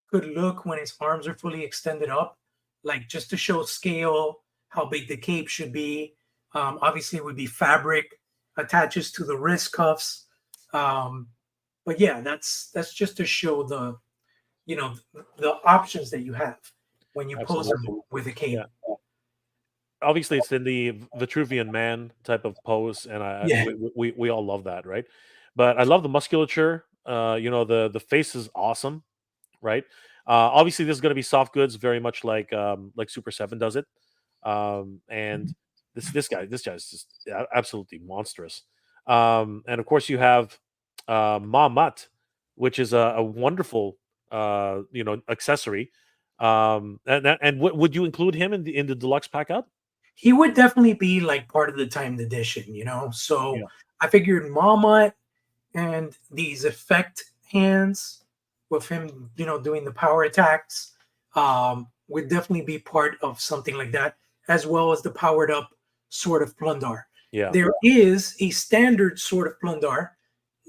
could look when its arms are fully extended up, like just to show scale, how big the cape should be. Obviously, it would be fabric, attaches to the wrist cuffs. But yeah, that's just to show the options that you have when you pose them with a cape. Yeah. Obviously, it's in the Vitruvian Man type of pose, and we all love that, right? But I love the musculature. The face is awesome, right? Obviously, this is going to be soft goods, very much like Super 7 does it. And this guy is just absolutely monstrous. And of course, you have Mamat, which is a wonderful accessory. And would you include him in the deluxe pack up? He would definitely be like part of the timed edition, So yeah. I figured Mamat and these effect hands with him, doing the power attacks, would definitely be part of something like that, as well as the powered up Sword of Plundar. Yeah. There is a standard Sword of Plundar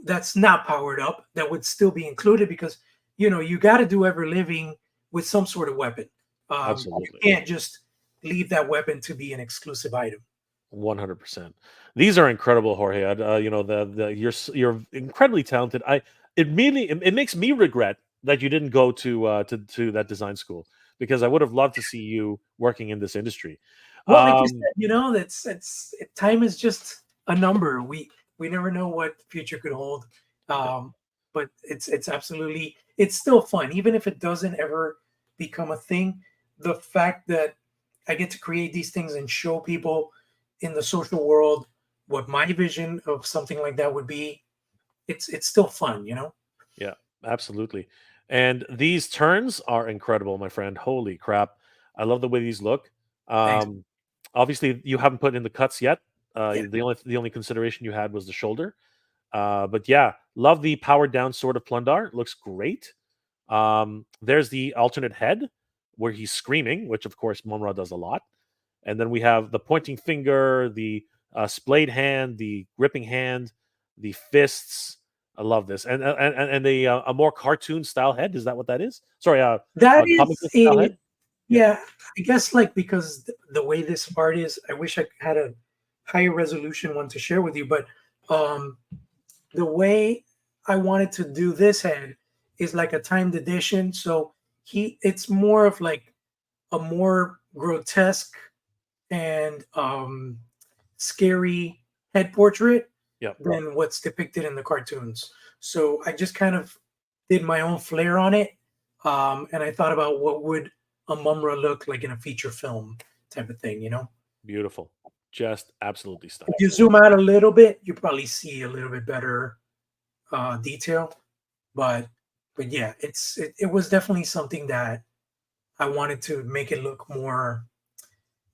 that's not powered up that would still be included because, you got to do Ever Living with some sort of weapon. Absolutely. You can't just leave that weapon to be an exclusive item. 100%. These are incredible, Jorge. You know, you're incredibly talented. It makes me regret that you didn't go to that design school, because I would have loved to see you working in this industry. Well, like you Um, said, you know, time is just a number. We never know what the future could hold. Um, but it's absolutely, it's still fun, even if it doesn't ever become a thing. The fact that I get to create these things and show people in the social world what my vision of something like that would be, it's still fun, you know. yeah, absolutely. And these turns are incredible, my friend. Holy crap! I love the way these look. Thanks. Um, Obviously, you haven't put in the cuts yet. Yeah. The only consideration you had was the shoulder. But yeah, love the powered down sword of Plundar. Looks great. There's the alternate head where he's screaming, which of course Mumra does a lot. And then we have the pointing finger, the splayed hand, the gripping hand, the fists. I love this, and the a more cartoon style head. Is that what that is? Sorry, That a comic is book style a head. Yeah, Yeah, I guess like because the way this art is, I wish I had a higher resolution one to share with you, but um the way I wanted to do this head is like a timed edition. So it's more of like a more grotesque and scary head portrait yeah, than what's depicted in the cartoons. So I just kind of did my own flair on it. And I thought about what would a Mumra look like in a feature film type of thing, you know? beautiful, just absolutely If stunning. you zoom out a little bit, you probably see a little bit better detail. But yeah, it was definitely something that I wanted to make it look more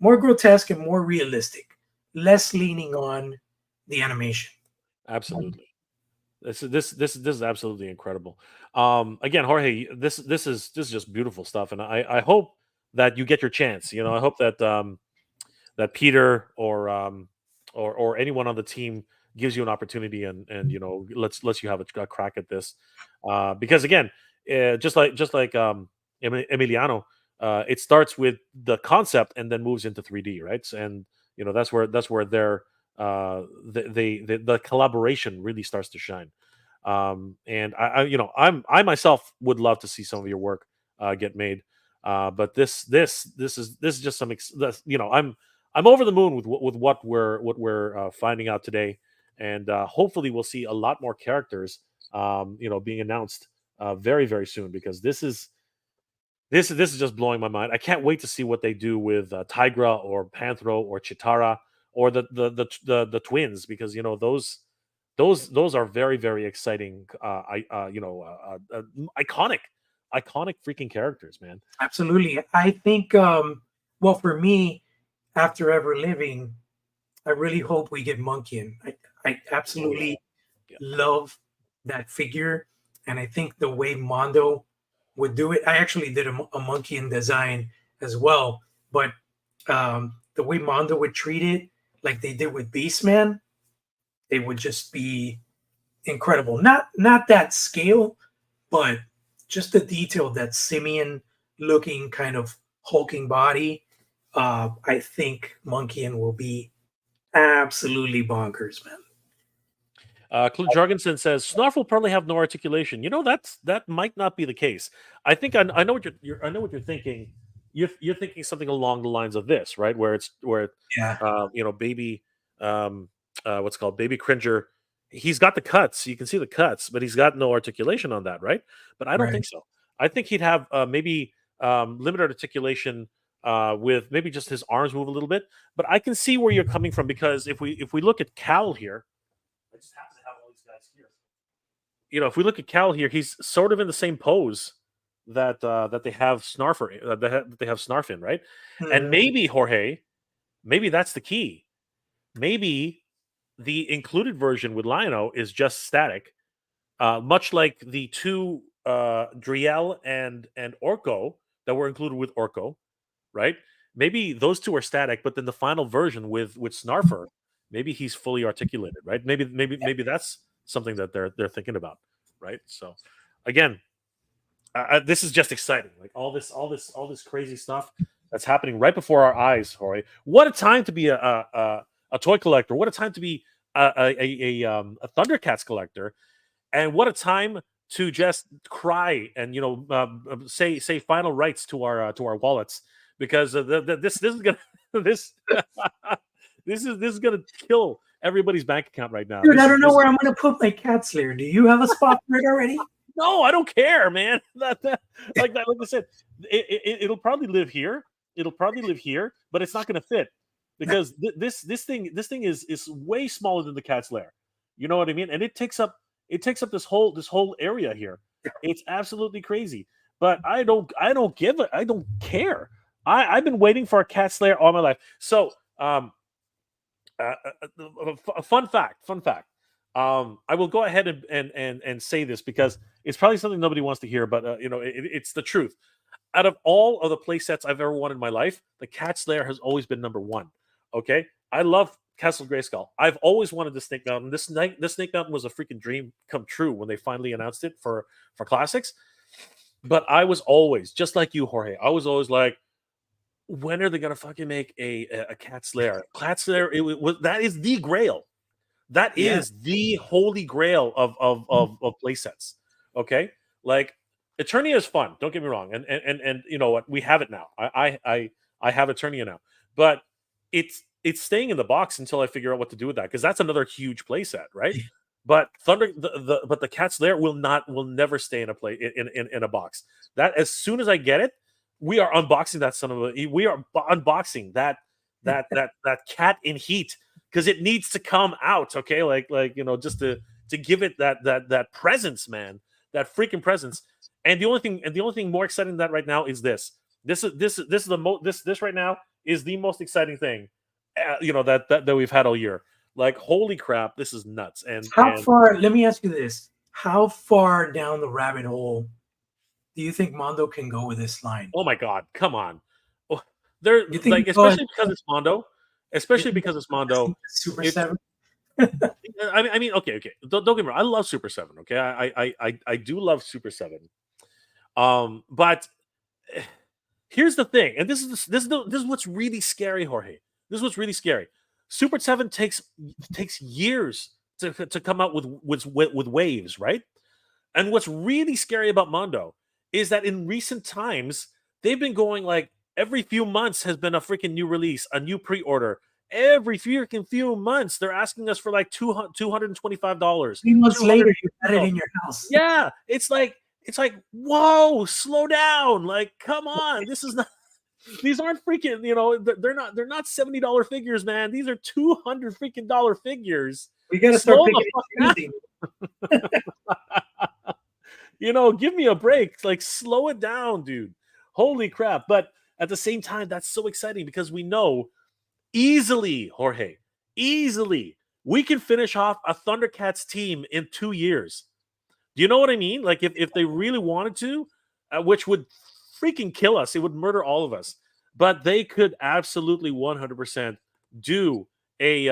grotesque and more realistic, less leaning on the animation. Absolutely. This is absolutely incredible. Again, Jorge, this is just beautiful stuff, and I hope that you get your chance. You know, I hope that that Peter or anyone on the team gives you an opportunity, and you know, lets you have a crack at this, because again, just like Emiliano, it starts with the concept and then moves into 3D, right? And you know, that's where their the collaboration really starts to shine. And you know, I myself would love to see some of your work get made. But this is just you know, I'm over the moon with what we're finding out today, and hopefully we'll see a lot more characters, you know, being announced very very soon, because this is just blowing my mind. I can't wait to see what they do with Tigra or Panthro or Chitara or the twins, because you know those are very very exciting. Iconic freaking characters, man. Absolutely. I think, well, for me, after Ever Living, I really hope we get Monkian. I Oh yeah, absolutely yeah, love that figure. And I think the way Mondo would do it, I actually did a Monkian design as well. But the way Mondo would treat it, like they did with Beastman, it would just be incredible. Not that scale, but just the detail, that simian looking kind of hulking body. I think Monkian will be absolutely bonkers, man. Clint Jorgensen says Snarf will probably have no articulation. You know, that might not be the case. I think I know what I know what you're thinking. You're thinking something along the lines of this, right? Where Yeah, you know, baby, um, what's it called, baby Cringer. He's got the cuts. You can see the cuts, but he's got no articulation on that, right? But I don't right. think so. I think he'd have maybe limited articulation with maybe just his arms move a little bit. But I can see where you're coming from, because if we look at Cal here, I just happen to have all these guys here. You know, if we look at Cal here, he's sort of in the same pose that they have Snarfer that they have Snarf in, right? And Mhm. maybe Jorge, maybe that's the key. Maybe the included version with Lion-O is just static, much like the two Driel and Orko that were included with Orko, right? Maybe those two are static, but then the final version with Snarfer, maybe he's fully articulated, right? Maybe that's something that they're thinking about, right? So, again, this is just exciting. Like all this crazy stuff that's happening right before our eyes, Jorge. What a time to be a a toy collector. What a time to be a Thundercats collector, and what a time to just cry and say final rights to our wallets, because this is gonna this this is gonna kill everybody's bank account right now. Dude, I don't know where I'm gonna put my cat slayer. Do you have a spot for it already? No, I don't care, man. Like I said, it'll probably live here. It'll probably live here, but it's not going to fit because this thing is way smaller than the cat's lair. You know what I mean? And it takes up this whole area here. It's absolutely crazy. But I don't care. I've been waiting for a cat's lair all my life. So a fun fact. I will go ahead and say this because it's probably something nobody wants to hear, but it's the truth. Out of all of the play sets I've ever won in my life, the Cat's Lair has always been number one. Okay, I love Castle Grayskull. I've always wanted the Snake Mountain. This Snake Mountain was a freaking dream come true when they finally announced it for Classics. But I was always, just like you, Jorge, I was always like, when are they gonna fucking make a Cat's Lair? Cat's Lair, that is the Grail. That is the holy grail of play sets. Okay, like Eternia is fun. Don't get me wrong, and you know what? We have it now. I have Eternia now, but it's staying in the box until I figure out what to do with that, because that's another huge play set, right? But the Cat's Lair will never stay in a box. That as soon as I get it, we are unboxing that son of a. We are unboxing that cat in heat, because it needs to come out. Okay, just to give it that presence, man, that freaking presence. And the only thing more exciting than that right now is this. This right now is the most exciting thing, that we've had all year. Like, holy crap, this is nuts. And how far? Let me ask you this: how far down the rabbit hole do you think Mondo can go with this line? Oh my God, come on! They're like, especially because it's Mondo. Especially because it's Mondo. Super 7. I mean, okay. Don't get me wrong. I love Super 7. Okay, I do love Super 7. But here's the thing, and this is what's really scary, Jorge. This is what's really scary. Super 7 takes years to come out with waves, right? And what's really scary about Mondo is that in recent times they've been going like every few months has been a freaking new release, a new pre-order. Every few months they're asking us for like $225. 3 months later, you got it in your house. Yeah, it's like, whoa, slow down. Like, come on. This is not, these aren't freaking, they're not $70 figures, man. These are $200 freaking dollar figures. We gotta start picking give me a break. Like, slow it down, dude. Holy crap. But at the same time, that's so exciting because we know easily, Jorge, we can finish off a Thundercats team in 2 years. Do you know what I mean? Like, if they really wanted to, which would freaking kill us, it would murder all of us. But they could absolutely 100% do a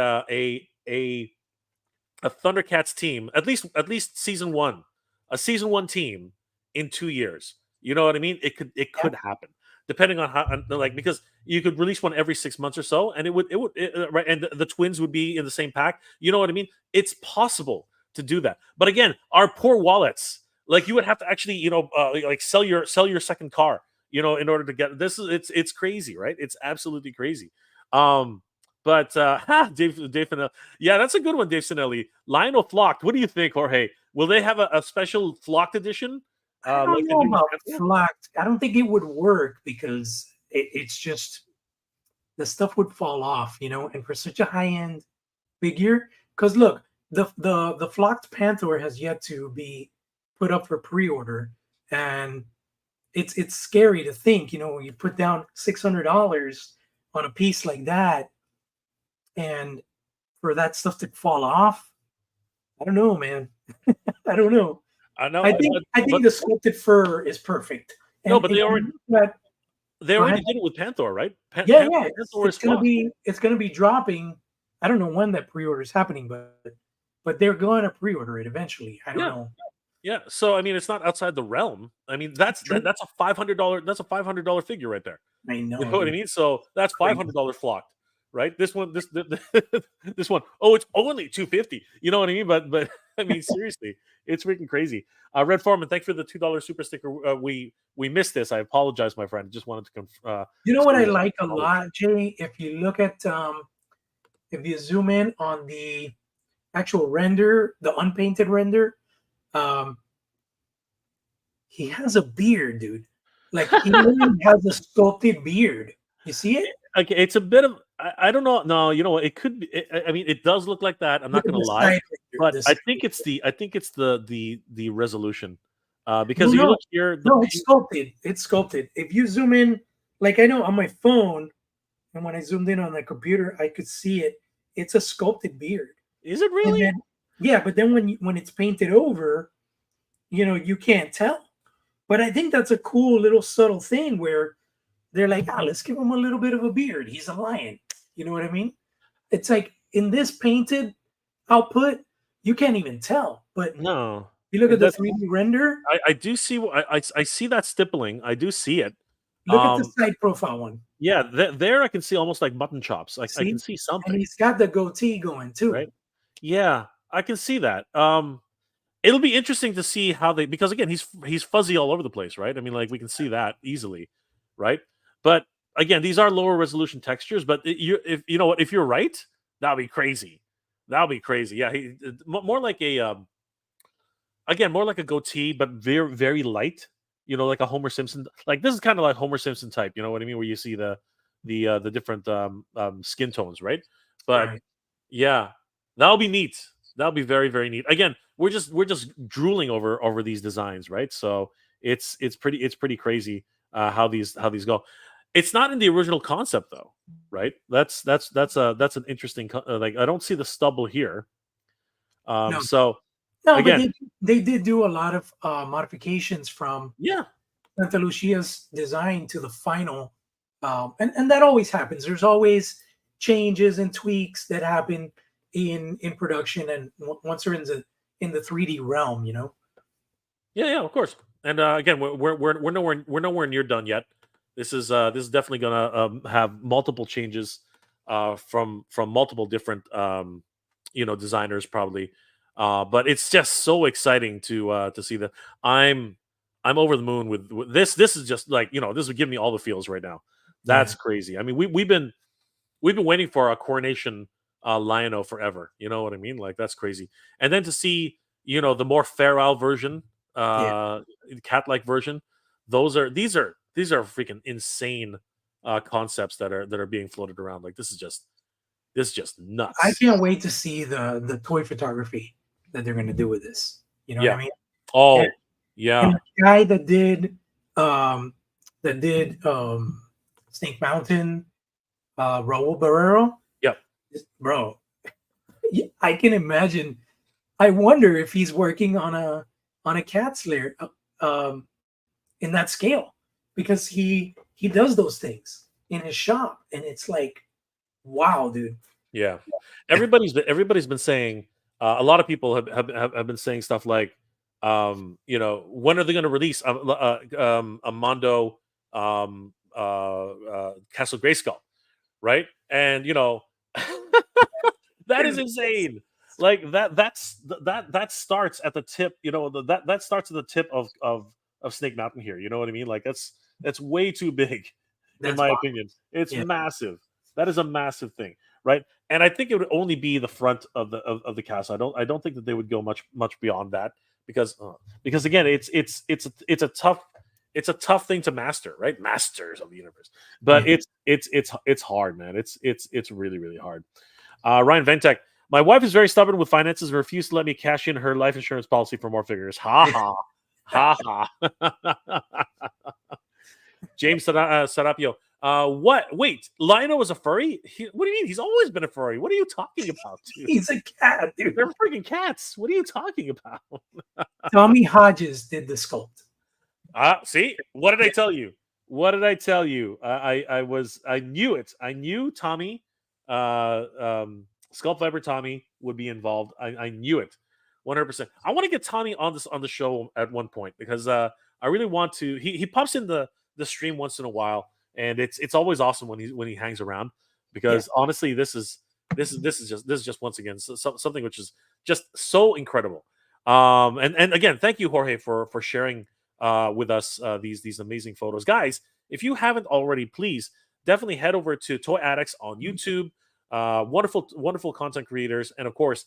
Thundercats team, at least season one, a season one team in 2 years. You know what I mean? It could happen, depending on how, like, because you could release one every 6 months or so, and it would right, and the twins would be in the same pack. You know what I mean? It's possible to do that, but again, our poor wallets, like, you would have to actually, like, sell your second car, in order to get this. It's crazy, right? It's absolutely crazy. But Dave Finelli, yeah, that's a good one, Dave Finelli. Lionel Flocked. What do you think, Jorge? Will they have a special Flocked edition? I don't know about Flocked. I don't think it would work because it's just the stuff would fall off, and for such a high-end figure. Because look, the Flocked Panther has yet to be put up for pre-order, and it's scary to think, when you put down $600 on a piece like that, and for that stuff to fall off, I don't know, man. I don't know. I know. I think the sculpted fur is perfect. No, but they already did it with Panther, right? Yeah. It's gonna be dropping. I don't know when that pre-order is happening, but they're going to pre-order it eventually. I don't know. Yeah. So I mean, it's not outside the realm. I mean, that's a $500. That's a $500 figure right there. I know. You know what I mean? So that's $500 Flocked right? This one, this one, oh, it's only 250. You know what I mean? But I mean, seriously, it's freaking crazy. Red Foreman, thank you for the $2 super sticker. We missed this. I apologize, my friend. Just wanted to You know what I like a lot, Jay? If you look at if you zoom in on the actual render, the unpainted render, he has a beard, dude. Like he literally has a sculpted beard. You see it? Okay, it's a bit of I don't know. No, you know what? It could be. I mean, it does look like that. I'm not Look at going to the lie, side but picture, I think it's the resolution. Because No, if you no, look here, no, it's sculpted. It's sculpted. If you zoom in, like I know on my phone, and when I zoomed in on the computer, I could see it. It's a sculpted beard. Is it And really? then, yeah, but then when it's painted over, you can't tell. But I think that's a cool little subtle thing where they're like, let's give him a little bit of a beard. He's a lion. You know what I mean? It's like in this painted output, you can't even tell. But No. you look at the 3D render. I do see. I see that stippling. I do see it. Look at the side profile one. Yeah, there I can see almost like mutton chops. I can see something. And he's got the goatee going too. Right? Yeah, I can see that. It'll be interesting to see how they, because again, he's fuzzy all over the place, right? I mean, like we can see that easily, right? But again, these are lower resolution textures. But if you know what, if you're right, that'll be crazy. That'll be crazy. Yeah, more like a again, more like a goatee, but very very light. You know, like a Homer Simpson. Like this is kind of like Homer Simpson type. You know what I mean? Where you see the different skin tones, right? But yeah, that'll be neat. That'll be very very neat. Again, we're just drooling over these designs, right? So it's pretty crazy how these go. It's not in the original concept though, right? That's an interesting like I don't see the stubble here. No. So no, again, but they did do a lot of modifications from Santa Lucia's design to the final, and that always happens. There's always changes and tweaks that happen in production, and once they're in the 3D realm, Yeah, of course. And again, we're nowhere near done yet. This is definitely gonna have multiple changes from multiple different designers probably. But it's just so exciting to see that. I'm over the moon with this. This is just like this would give me all the feels right now. That's crazy. I mean, we've been waiting for a coronation Lion-O forever. You know what I mean? Like that's crazy. And then to see the more feral version, cat-like version. These are freaking insane concepts that are being floated around. Like this is just nuts. I can't wait to see the toy photography that they're going to do with this. You know what I mean? Oh, and the guy that did Snake Mountain, Raul Barrero. Yep. Bro, I can imagine. I wonder if he's working on a cat slayer in that scale, because he does those things in his shop, and it's like, wow, dude. Yeah, everybody's been saying. A lot of people have been saying stuff like, when are they going to release a Mondo Castle Grayskull, right? And that is insane. Like that starts at the tip. That starts at the tip of Snake Mountain here. You know what I mean? Like that's way too big, in my opinion. It's massive. That is a massive thing, right? And I think it would only be the front of the castle. I don't think that they would go much beyond that, because again, it's a tough thing to master, right? Masters of the universe, but it's hard, man. It's really really hard. Ryan Ventek, my wife is very stubborn with finances and refused to let me cash in her life insurance policy for more figures. Ha ha ha. James Sarapio. What? Wait, Lionel was a furry? What do you mean? He's always been a furry. What are you talking about, dude? He's a cat, dude. They're freaking cats. What are you talking about? Tommy Hodges did the sculpt. See? What did I tell you? What did I tell you? I knew it. I knew Tommy, Sculpt Viber Tommy would be involved. I knew it. 100%. I want to get Tommy on the show at one point, because I really want to. He pops in the stream once in a while, and it's always awesome when he hangs around. because honestly, this is just once again something which is just so incredible. And again, thank you, Jorge, for sharing with us these amazing photos, guys. If you haven't already, please definitely head over to Toy Addicts on YouTube. Wonderful content creators, and of course,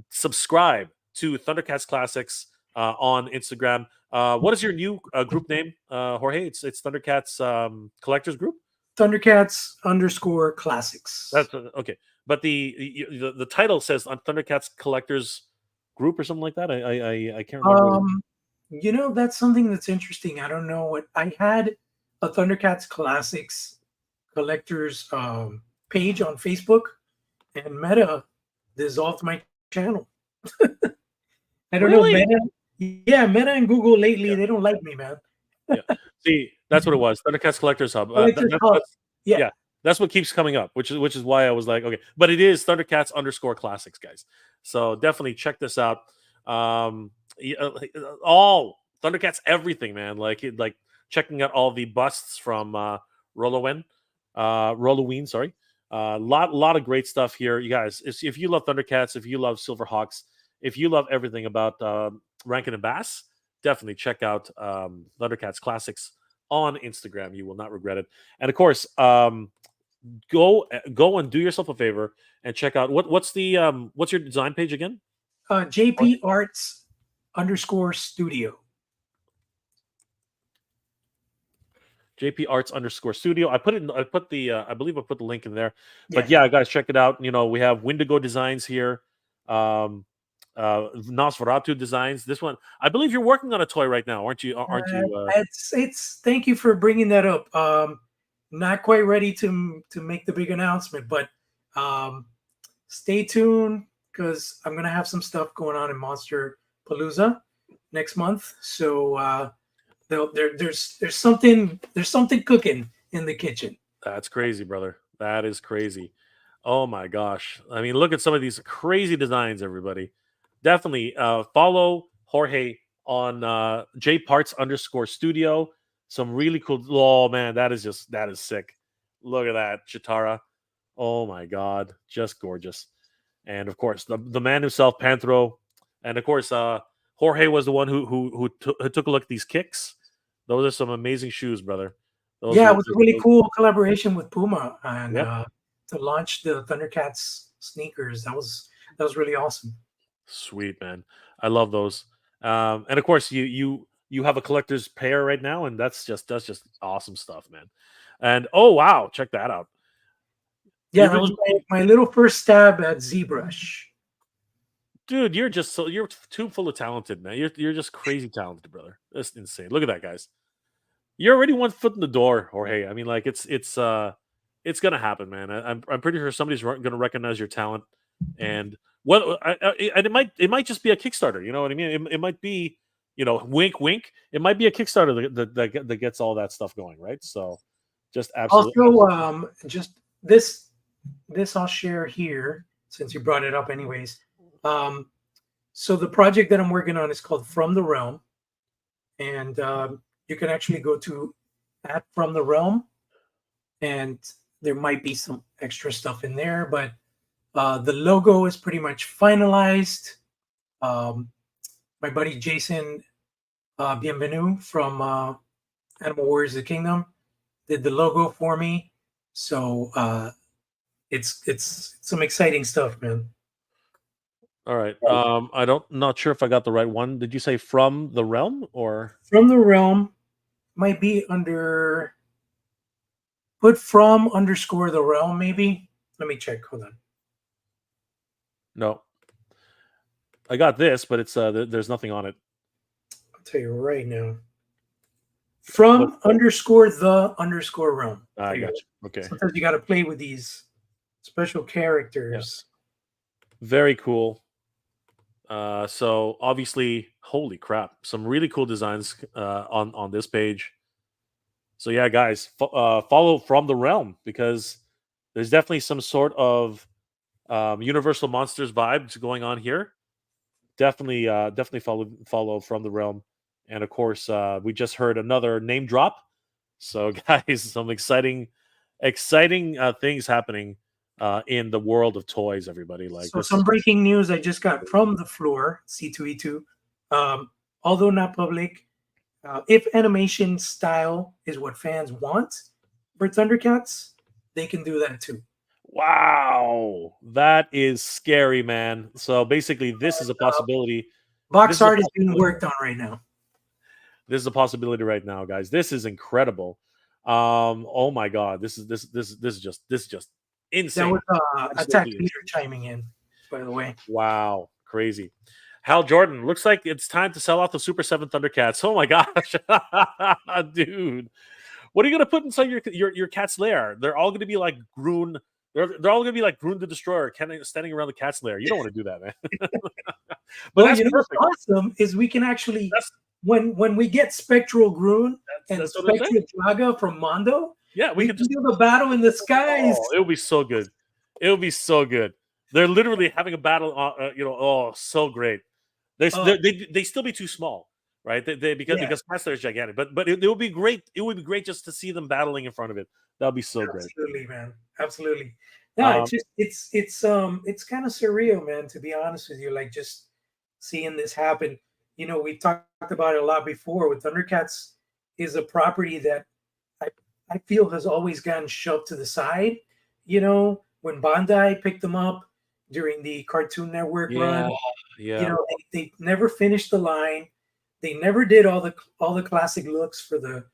subscribe to Thundercats Classics on Instagram. What is your new group name, Jorge? It's Thundercats Collectors Group. Thundercats _Classics. That's okay, but the title says on Thundercats Collectors Group or something like that. I can't remember. You know, that's something that's interesting. I don't know what I had a Thundercats Classics collectors page on Facebook, and Meta dissolved my channel. I don't know, Meta. Yeah, Meta and Google lately, they don't like me, man. Yeah. See, that's what it was. Thundercats Collectors Hub. Yeah, that's what keeps coming up, which is why I was like, okay, but it is Thundercats _Classics, guys. So definitely check this out. All Thundercats, everything, man. Like checking out all the busts from Roloween, sorry. Lot of great stuff here, you guys. If you love Thundercats, if you love Silverhawks, if you love everything about Rankin and Bass, definitely check out Thundercats Classics on Instagram. You will not regret it. And of course, go and do yourself a favor and check out what's your design page again? JP Arts _studio. JP Arts _studio. I believe I put the link in there. But yeah, guys, check it out. You know, we have Wendigo designs here. Nosferatu designs. This one, I believe you're working on a toy right now, aren't you? It's thank you for bringing that up. Not quite ready to make the big announcement, but stay tuned because I'm gonna have some stuff going on in Monster Palooza next month. So there's something cooking in the kitchen. That's crazy, brother. That is crazy. Oh my gosh. I mean, look at some of these crazy designs, everybody. Definitely follow Jorge on JParts _studio. Some really cool. Oh man, that is sick. Look at that, Chitara. Oh my god, just gorgeous. And of course, the man himself, Panthro. And of course, Jorge was the one who took a look at these kicks. Those are some amazing shoes, brother. It was a really cool collaboration with Puma and to launch the Thundercats sneakers. That was really awesome. Sweet, man. I love those. And of course, you have a collector's pair right now, and that's just awesome stuff, man. And oh wow, check that out. Yeah, that was my little first stab at ZBrush. Dude, you're too full of talented, man. You're just crazy talented, brother. That's insane. Look at that, guys. You're already 1 foot in the door, Jorge. I mean, like it's gonna happen, man. I'm pretty sure somebody's gonna recognize your talent, and it might just be a Kickstarter. You know what I mean? It might be, wink, wink. It might be a Kickstarter that gets all that stuff going, right? So, just absolutely. Also, just this I'll share here since you brought it up, anyways. So the project that I'm working on is called From the Realm, and you can actually go to @From the Realm, and there might be some extra stuff in there, but the logo is pretty much finalized. My buddy Jason Bienvenu from Animal Warriors of the Kingdom did the logo for me, so it's some exciting stuff, man. All right. Not sure if I got the right one. Did you say From the Realm or From the Realm? Might be under put from _the realm, maybe. Let me check. Hold on. No. I got this, but it's there's nothing on it. I'll tell you right now. From _the realm. I got you. Okay. Sometimes you got to play with these special characters. Yeah. Very cool. So obviously, holy crap, some really cool designs on this page. So yeah, guys, follow From the Realm because there's definitely some sort of Universal Monsters vibes going on here. Definitely follow From the Realm, and of course, we just heard another name drop. So guys, some exciting exciting things happening in the world of toys. Everybody, like So this some is just breaking news I just got from the floor, C2E2. Although not public, if animation style is what fans want for Thundercats, they can do that too. wow. That is scary, man. So basically, this is a possibility. This Box is a art is being possibility. worked on right now. This is a possibility right now, guys. This is incredible. Oh my god, this is just That was insane. Attack Absolutely Leader insane. chiming in, by the way. Wow, crazy. Hal Jordan, looks like it's time to sell out the Super 7 Thundercats. Oh my gosh. Dude. What are you gonna put inside your cat's lair? They're all gonna be like Groon. They're all gonna be like Groon the Destroyer standing around the cat's lair. You don't want to do that, man. But Well, that's you know perfect. what's awesome is we can actually, That's when we get Spectral Groon and that's what I'm saying. Spectral Jaga from Mondo, Yeah, we we can can just do the battle in the skies. oh, it'll be so good. It'll be so good. They're literally having a battle. Oh, so great. They still be too small, right? Because Yeah, Kessler is gigantic. But it would be great. It would be great just to see them battling in front of it. That would be so great. absolutely, man. Absolutely. No, Um, it's kind of surreal, man, to be honest with you. Like just seeing this happen. You know, we talked about it a lot before with Thundercats is a property that I I feel has always gotten shoved to the side. You know, when Bandai picked them up during the Cartoon Network run, yeah, you yeah. know, they never finished the line. They never did all the classic looks for the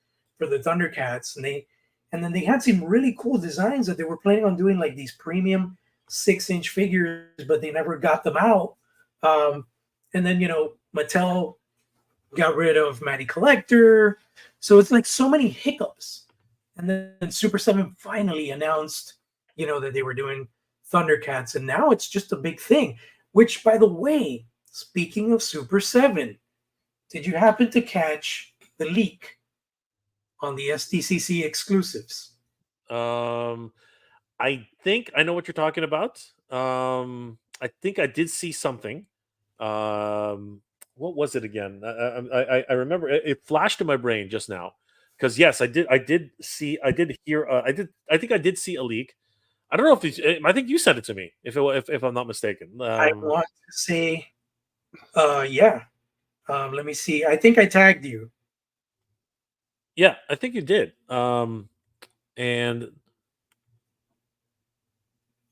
Thundercats, and then they had some really cool designs that they were planning on doing, like these premium 6-inch figures, but they never got them out. And then you know Mattel got rid of Matty Collector, so it's like so many hiccups. And then Super Seven finally announced, you know, that they were doing Thundercats, and now it's just a big thing. Which, by the way, speaking of Super Seven, did you happen to catch the leak on the SDCC exclusives? Um, I think I know what you're talking about. I think I did see something. What was it again? I remember it flashed in my brain just now. Because yes, I did see. I did hear. I did. I think I did see a leak. I don't know if I think you sent it to me. If I'm not mistaken. I want to say, yeah. Let me see. I think I tagged you. Yeah, I think you did. And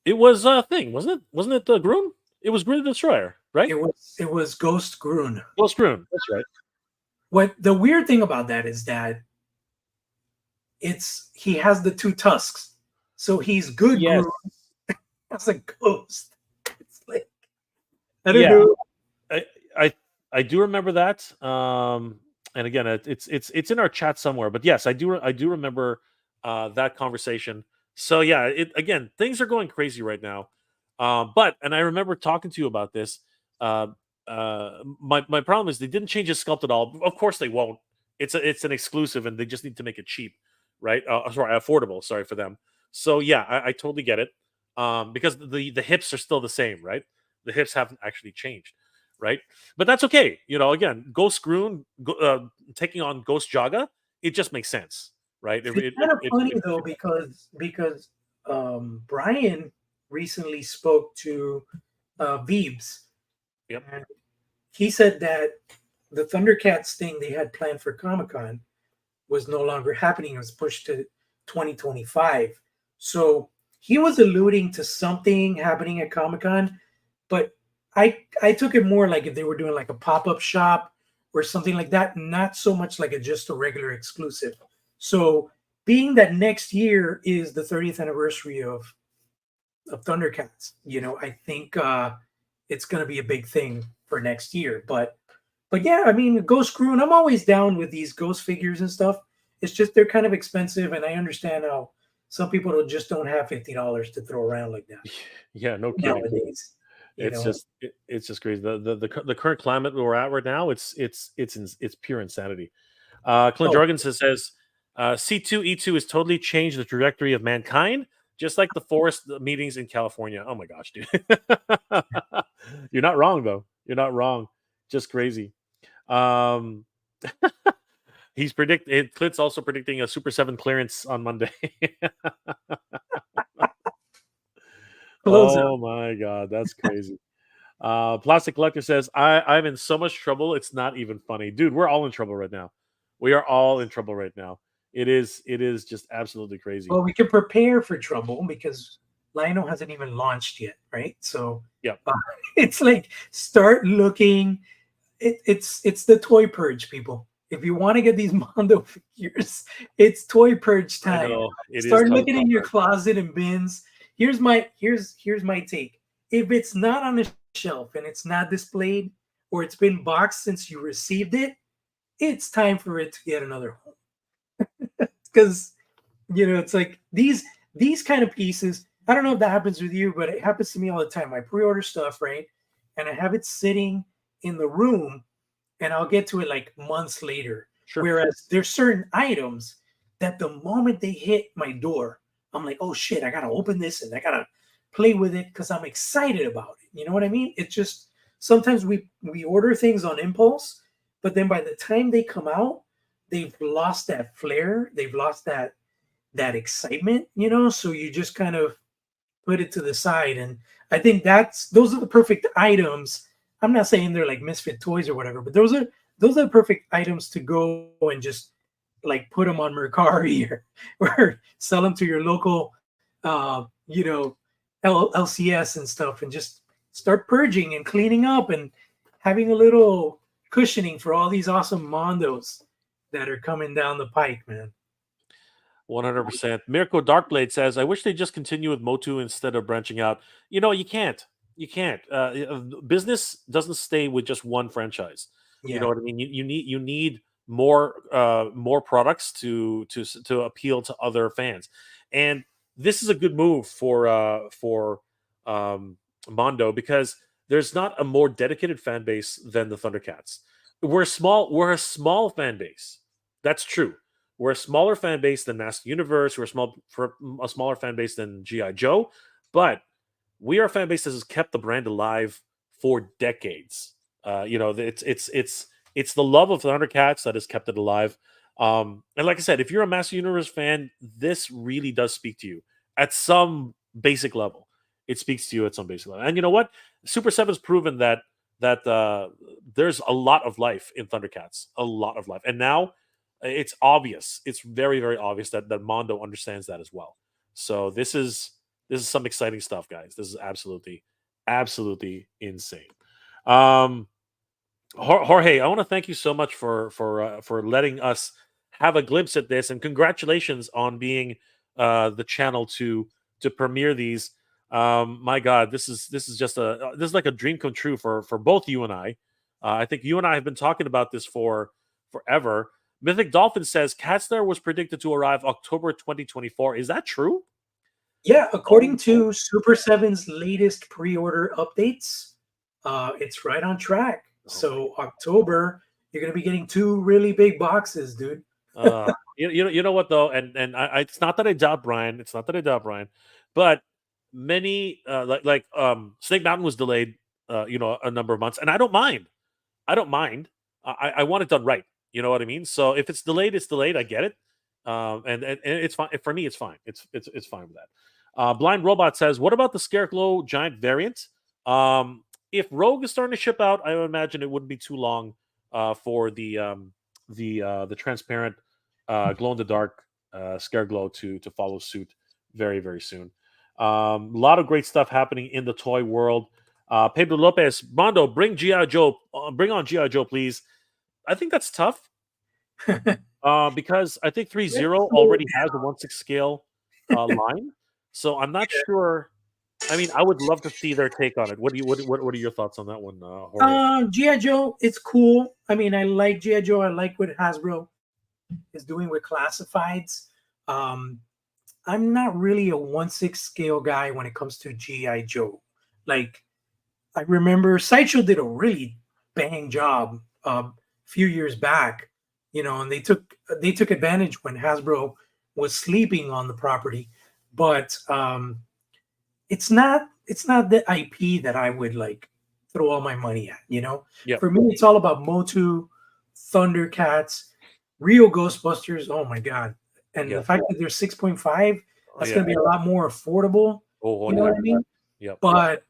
it was a thing, wasn't it? Wasn't it the Groon? It was Groon the Destroyer, right? It was Ghost Groon. Well, Groon. That's right. What the weird thing about that is that it's he has the two tusks, so he's good Yes. Groon as a ghost. It's like I don't Yeah. know. I I I do remember that. And again, it's in our chat somewhere. But yes, I do remember that conversation. So yeah, it again, things are going crazy right now. But and I remember talking to you about this. Uh, my problem is they didn't change his sculpt at all. Of course they won't. It's an exclusive, and they just need to make it cheap, right? Sorry, affordable. Sorry for them. So yeah, I totally get it. Because the hips are still the same, right? The hips haven't actually changed, right? But that's okay. Again, Ghost Groon taking on Ghost Jaga, it just makes sense, right? It, It's it, kind of it, funny it, though it- because Brian recently spoke to Veebs, yep. and he said that the Thundercats thing they had planned for Comic Con was no longer happening. It was pushed to 2025. So he was alluding to something happening at Comic Con, but I took it more like if they were doing like a pop up shop or something like that, not so much like just a regular exclusive. So being that next year is the 30th anniversary of Thundercats, you know, I think it's going to be a big thing for next year. But yeah, I mean, Ghost Crew, and I'm always down with these ghost figures and stuff. It's just they're kind of expensive, and I understand how some people just don't have $50 to throw around like that Yeah, no kidding. nowadays. You It's know, just it's just crazy. The current climate we're at right now, it's pure insanity. Clint oh, Jorgensen says C2E2 has totally changed the trajectory of mankind, just like the forest meetings in California. Oh my gosh, dude. You're not wrong though. You're not wrong. Just crazy. Um Clit's also predicting a Super 7 clearance on Monday. Close Oh my god, that's crazy. Plastic Collector says, I'm in so much trouble, it's not even funny. Dude, we're all in trouble right now. We are all in trouble right now. It is just absolutely crazy. Well, we can prepare for trouble because Lionel hasn't even launched yet, right? So Yep. it's like start looking. It's the toy purge, people. If you want to get these Mondo figures, it's toy purge I time. know. It is Start toy looking in your purge. closet and bins. Here's my take. If it's not on the shelf and it's not displayed or it's been boxed since you received it, it's time for it to get another home. Because it's like these kind of pieces. I don't know if that happens with you, but it happens to me all the time. I pre-order stuff, right? And I have it sitting in the room and I'll get to it like months later. Sure. Whereas there's certain items that the moment they hit my door, I'm like, oh shit, I gotta open this and I gotta play with it because I'm excited about it. You know what I mean? It's just sometimes we order things on impulse, but then by the time they come out, they've lost that flair, they've lost that excitement, so you just kind of put it to the side. And I think those are the perfect items. I'm not saying they're like misfit toys or whatever, but those are the perfect items to go and just like put them on Mercari or sell them to your local LCS and stuff, and just start purging and cleaning up and having a little cushioning for all these awesome Mondos that are coming down the pike, man. 100%. Mirko Darkblade says, I wish they just continue with Motu instead of branching out. You can't. You can't. Business doesn't stay with just one franchise. Yeah. You know what I mean? You need more products to appeal to other fans. And this is a good move for Mondo because there's not a more dedicated fan base than the Thundercats. We're a small fan base. That's true. We're a smaller fan base than Master Universe. We're a smaller fan base than G.I. Joe, but we are a fan base that has kept the brand alive for decades. It's the love of Thundercats that has kept it alive. And like I said, if you're a Master Universe fan, this really does speak to you at some basic level. It speaks to you at some basic level. And you know what? Super 7's proven that there's a lot of life in Thundercats, a lot of life, and now it's obvious. It's very, very obvious that Mondo understands that as well. So this is some exciting stuff, guys. This is absolutely insane. Jorge, I want to thank you so much for letting us have a glimpse at this, and congratulations on being the channel to premiere these. My God, this is just this is like a dream come true for both you and I. I think you and I have been talking about this for forever. Mythic Dolphin says Catstar was predicted to arrive October 2024. Is that true? Yeah, according to Super 7's latest pre-order updates, it's right on track. So October, you're gonna be getting 2 really big boxes, dude. You know what though, and it's not that I doubt Brian. It's not that I doubt Brian, but many like Snake Mountain was delayed, a number of months, and I don't mind. I want it done right. You know what I mean? So if it's delayed, it's delayed. I get it. And it's fine. For me, it's fine. It's fine with that. Blind Robot says, what about the Scarecrow giant variant? If Rogue is starting to ship out, I would imagine it wouldn't be too long for the transparent glow in the dark Scareglow to follow suit very, very soon. A lot of great stuff happening in the toy world. Pedro Lopez, Mondo, bring G.I. Joe, bring on G.I. Joe, please. I think that's tough because I think 3.0 already has a 1/6 scale line, so I'm not sure. I mean, I would love to see their take on it. What are your thoughts on that one, Jorge? G.I. Joe, it's cool. I mean, I like G.I. Joe. I like what Hasbro is doing with classifieds. I'm not really a 1/6 scale guy when it comes to G.I. Joe. Like, I remember Sideshow did a really bang job few years back, and they took advantage when Hasbro was sleeping on the property, but it's not the IP that I would like throw all my money at. Yep. For me, it's all about Motu, Thundercats. real Ghostbusters. Oh my god! And Yeah. the fact that they're 6.5, that's Yeah. going to be a lot more affordable. Oh, You know what I mean? Yep. But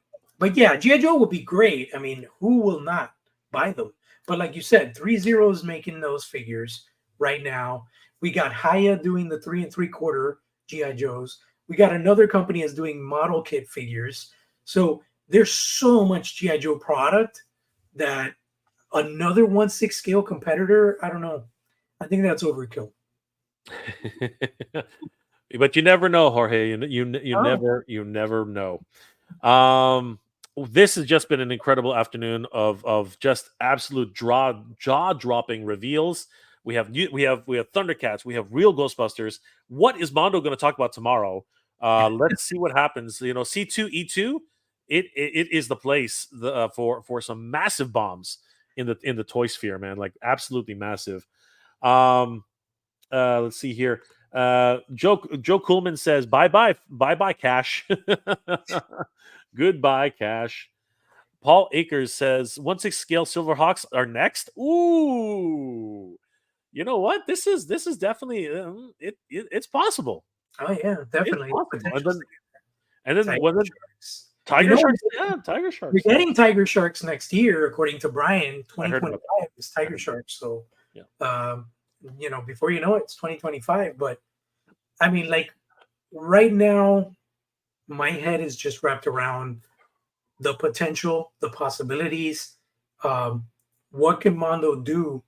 yeah, GI Joe would be great. I mean, who will not buy them? But like you said, 3-0 is making those figures right now. We got Haya doing the 3 3/4 GI Joes. We got another company that's doing model kit figures. So there's so much GI Joe product that another 1/6 scale competitor, I don't know. I think that's overkill. But you never know, Jorge. You never know. This has just been an incredible afternoon of just absolute jaw dropping reveals. We have Thundercats. We have real Ghostbusters. What is Mondo going to talk about tomorrow? Let's see what happens. C2E2. It is the place for some massive bombs in the toy sphere, man. Like absolutely massive. Let's see here. Joe Coolman says bye bye Cash. Goodbye Cash. Paul Akers says 1/6 scale Silverhawks are next. Ooh, you know what? This is definitely it's possible. Oh yeah, definitely. And then Tiger Sharks. Sharks. Yeah, Tiger Sharks. We're getting Tiger Sharks next year, according to Brian. 2025 is Tiger Sharks. So, yeah. Before you know it, it's 2025. But I mean, like right now, my head is just wrapped around the potential, the possibilities. What can Mondo do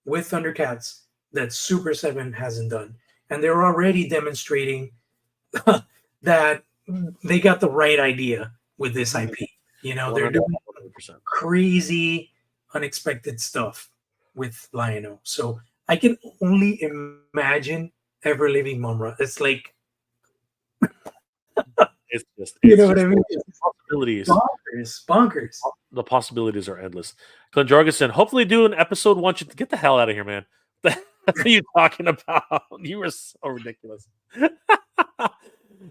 with Thundercats that Super 7 hasn't done? And they're already demonstrating that they got the right idea with this IP. They're doing 100%. Crazy, unexpected stuff with Lion-O. So I can only imagine Ever Living Mumra. It's like it's just what I mean? Possibilities. Bonkers. The possibilities are endless. Glenn Jorgensen, hopefully do an episode once you get the hell out of here, man. What are you talking about? You were so ridiculous.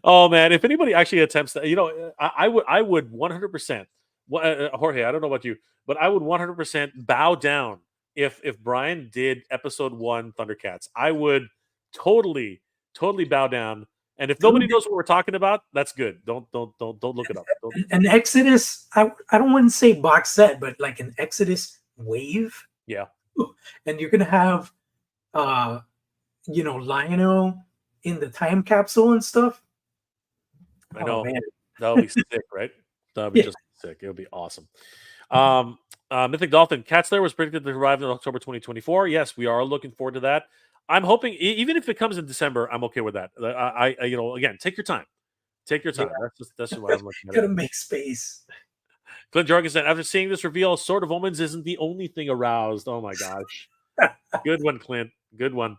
Oh man, if anybody actually attempts that, I would 100%. Jorge, I don't know about you, but I would 100% bow down if Brian did episode 1 Thundercats. I would totally bow down. And if nobody knows what we're talking about, that's good. Don't look it up. An Exodus, I don't want to say box set, but like an Exodus wave. Yeah. And you're gonna have Lion-O in the time capsule and stuff. I know. Oh, man. That would be sick, right? That would be just sick. It would be awesome. Mythic Dolphin, Cat Slayer was predicted to arrive in October 2024. Yes, we are looking forward to that. I'm hoping, even if it comes in December, I'm okay with that. I again, take your time. Take your time. Yeah. That's just what I'm looking at. Gotta make space. Clint Jorgensen, after seeing this reveal, Sword of Omens isn't the only thing aroused. Oh my gosh. Good one, Clint. Good one.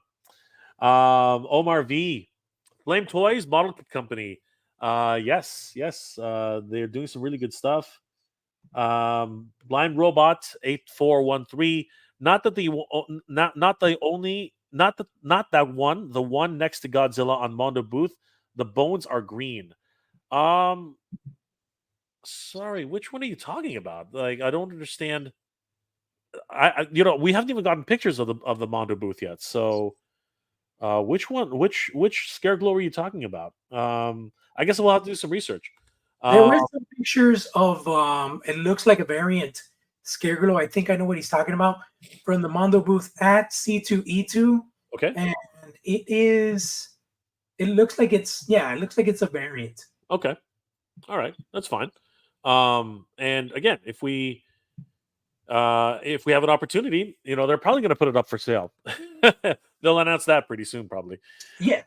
Omar V. Flame Toys, Model Company. Yes. They're doing some really good stuff. Blind Robot 8413. Not that one. The one next to Godzilla on Mondo booth. The bones are green. Sorry, which one are you talking about? Like, I don't understand. We haven't even gotten pictures of the Mondo booth yet. So, which one? Which Scareglow are you talking about? I guess we'll have to do some research. There were some pictures of it looks like a variant Scareglow. I think I know what he's talking about from the Mondo booth at C2E2. Okay. And it looks like it's a variant. Okay. All right. That's fine. And again, if we have an opportunity, they're probably going to put it up for sale. They'll announce that pretty soon, probably. Yeah.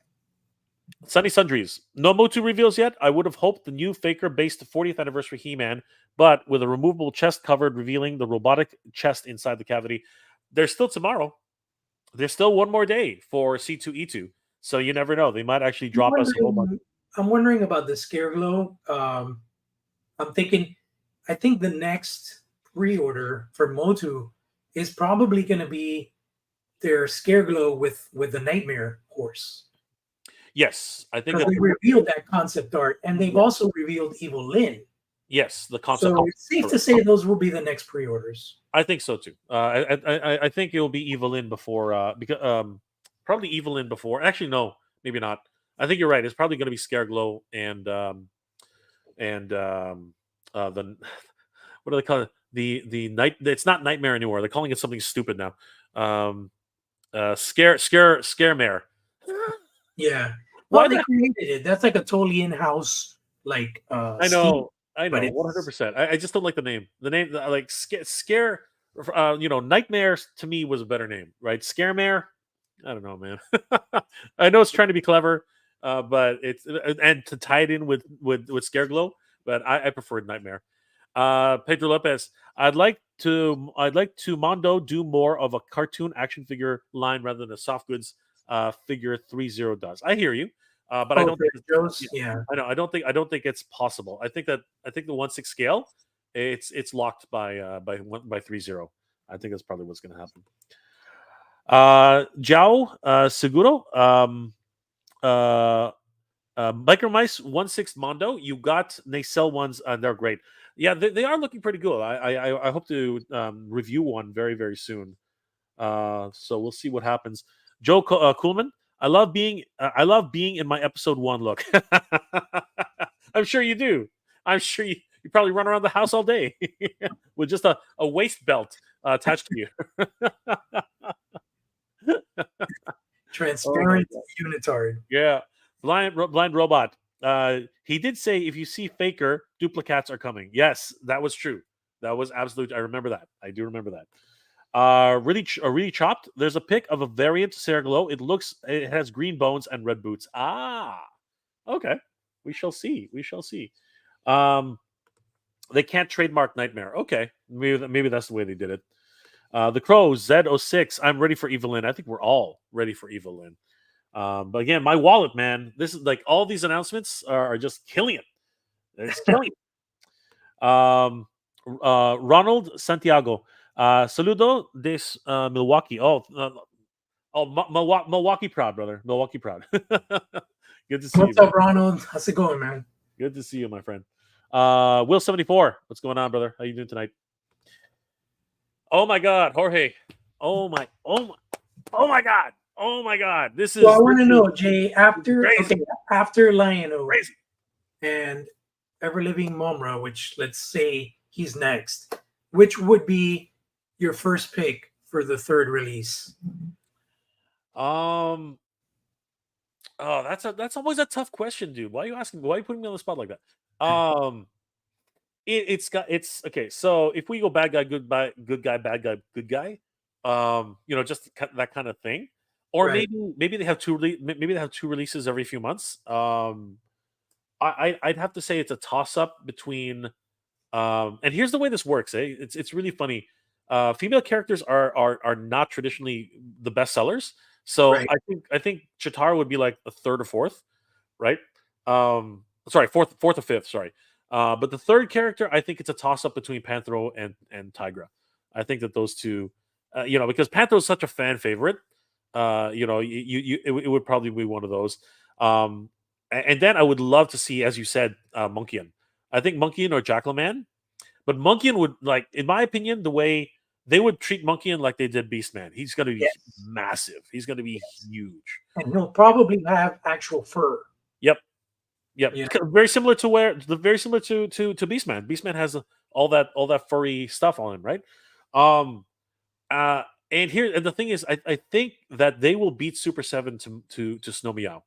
Sunny Sundries. No Motu reveals yet. I would have hoped the new Faker-based 40th anniversary He-Man, but with a removable chest covered revealing the robotic chest inside the cavity. There's still tomorrow. There's still one more day for C2E2. So you never know. They might actually drop us a whole bunch. I'm wondering about the Scareglow. I think the next pre-order for Motu is probably going to be their Scareglow with the Nightmare horse. Yes, I think they revealed that concept art, and they've also revealed Evil Lynn. Yes, the concept. So it's safe to say those will be the next pre-orders. I think so too. I think it will be Evelyn before because probably Evelyn before. Actually, no, maybe not. I think you're right. It's probably going to be Scareglow and the what do they call it? The night. It's not Nightmare anymore. They're calling it something stupid now. Scaremare. Yeah. Why Well, they the- created it. That's like a totally in-house like I scheme, know, I but know, it's 100%. I just don't like the name. The name, like scare. Nightmare to me was a better name, right? Scaremare. I don't know, man. I know it's trying to be clever, but it's and to tie it in with Scareglow, but I prefer Nightmare. Pedro Lopez. I'd like to Mondo do more of a cartoon action figure line rather than a soft goods figure 3-0 does. I hear you, but I don't think Joe's. Yeah. I know. I don't think it's possible. I think the 1/6 scale, it's locked by 3-0. I think that's probably what's going to happen. Jao Seguro, Biker Mice 1/6 Mondo. You got Nacelle ones, and they're great. Yeah, they are looking pretty good. I hope to review one very very soon. So we'll see what happens. Joe Coolman, I love being in my episode 1 look. I'm sure you do. I'm sure you probably run around the house all day with just a waist belt attached to you. Transparent unitard. Yeah. Blind robot. He did say if you see Faker, duplicates are coming. Yes, that was true. That was absolute. I remember that. I do remember that. Really chopped. There's a pic of a variant Serglo. It has green bones and red boots. Ah, okay. We shall see. They can't trademark Nightmare. Okay, maybe that's the way they did it. The Crow Z06. I'm ready for Evelyn. I think we're all ready for Evelyn. But again, my wallet, man. This is like all these announcements are just killing it. It's killing it. Ronald Santiago. Saludo des Milwaukee. Milwaukee proud, brother. Milwaukee proud. Good to see What's you. up, Ronald? How's it going, man? Good to see you, my friend. Will 74. What's going on, brother? How you doing tonight? Oh my God, Jorge. Oh my God. Oh my God. This is. So I want to know, Jay, after crazy. Lion-O Crazy. and Ever Living Momra, which let's say he's next, which would be your first pick for the third release? Oh, that's always a tough question, dude. Why are you asking? Why are you putting me on the spot like that? It's okay. So if we go bad guy, good guy, bad guy, good guy, just that kind of thing, or Right. maybe they have two releases every few months. I'd have to say it's a toss up between. And here's the way this works. It's really funny. Female characters are not traditionally the best sellers. So Right. I think Chitara would be like a third or fourth, right? Sorry, fourth or fifth. Sorry, but the third character, I think it's a toss up between Panthro and Tigra. I think that those two, because Panthro is such a fan favorite, it would probably be one of those. And then I would love to see, as you said, Monkian. I think Monkian or Jackalman, but Monkian would, like, in my opinion, the way they would treat Monkian like they did Beastman. He's going to be massive. He's going to be huge, and he'll probably have actual fur. Yep. Yeah. Very similar to Beastman. Beastman has all that furry stuff on him, right? And the thing is, I think that they will beat Super 7 to Snow Meow.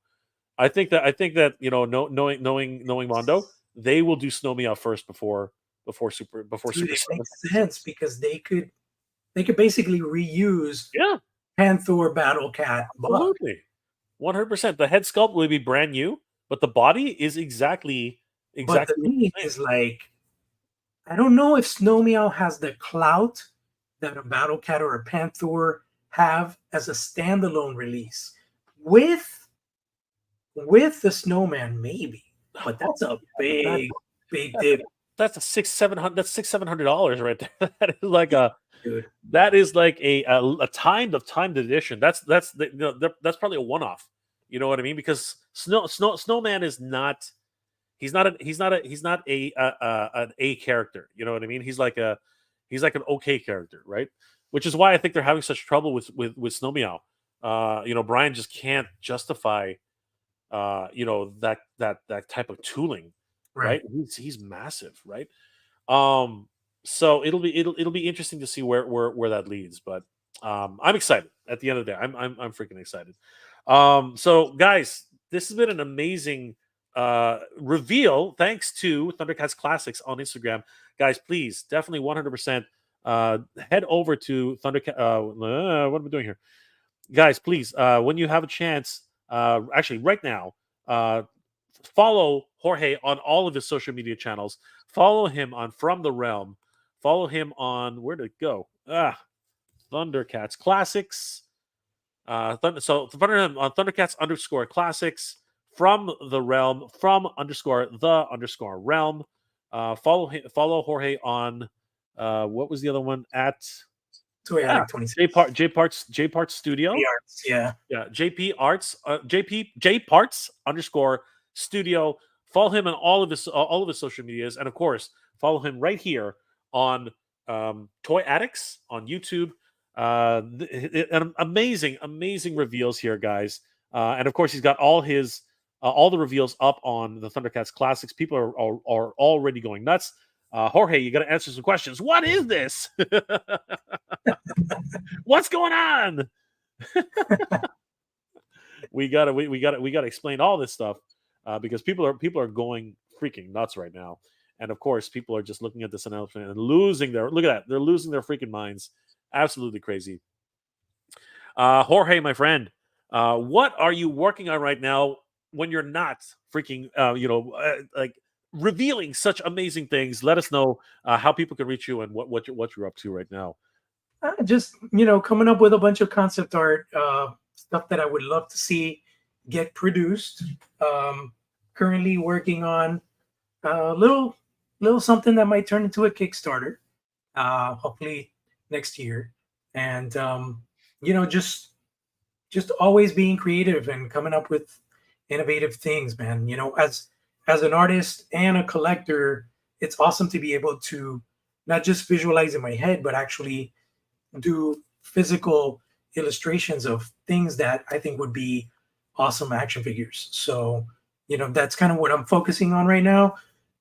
I think that knowing Mondo, they will do Snow Meow first before Super Dude, Super it 7. makes sense because they could basically reuse Yeah, Panther Battle Cat. absolutely, 100%. The head sculpt will be brand new, but the body is exactly. But the thing is, like, I don't know if Snow Meow has the clout that a Battle Cat or a Panther have as a standalone release. With the Snowman, maybe, but that's a big dip. That's a $600-$700 right there. That is like a Dude. That is like a timed edition. That's probably a one-off. You know what I mean? Because Snowman is not. he's not an A character. You know what I mean? He's like an okay character, right? Which is why I think they're having such trouble with Snow Meow. Brian just can't justify that type of tooling, right? Right. He's massive, right? So it'll be interesting to see where that leads, but I'm excited. At the end of the day, I'm freaking excited. So guys, this has been an amazing reveal. Thanks to Thundercats Classics on Instagram, guys. Please, definitely 100% head over to Thundercat. What am I doing here, guys? Please, when you have a chance, actually right now, follow Jorge on all of his social media channels. Follow him on From the Realm. Follow him on, where did it go? Thundercats Classics. So follow him on Thundercats _ Classics. From the Realm. From _ Realm. Follow Jorge on what was the other one at? Toy Addict 26. J Parts Studio. Yeah. Yeah, JP Arts, J Parts _ Studio. Follow him on all of his social medias, and of course, follow him right here on Toy Addicts on YouTube. Amazing reveals here, guys, and of course, he's got all the reveals up on the Thundercats Classics. People are already going nuts. Jorge, you got to answer some questions. What is this? What's going on? we gotta explain all this stuff because people are going freaking nuts right now, and of course people are just looking at this announcement and they're losing their freaking minds. Absolutely crazy. Jorge, my friend, what are you working on right now when you're not freaking like revealing such amazing things? Let us know how people can reach you and what you're up to right now. Just coming up with a bunch of concept art stuff that I would love to see get produced. Currently working on a little something that might turn into a Kickstarter, hopefully next year. And just always being creative and coming up with innovative things, man. As an artist and a collector, it's awesome to be able to not just visualize in my head, but actually do physical illustrations of things that I think would be awesome action figures. So, that's kind of what I'm focusing on right now.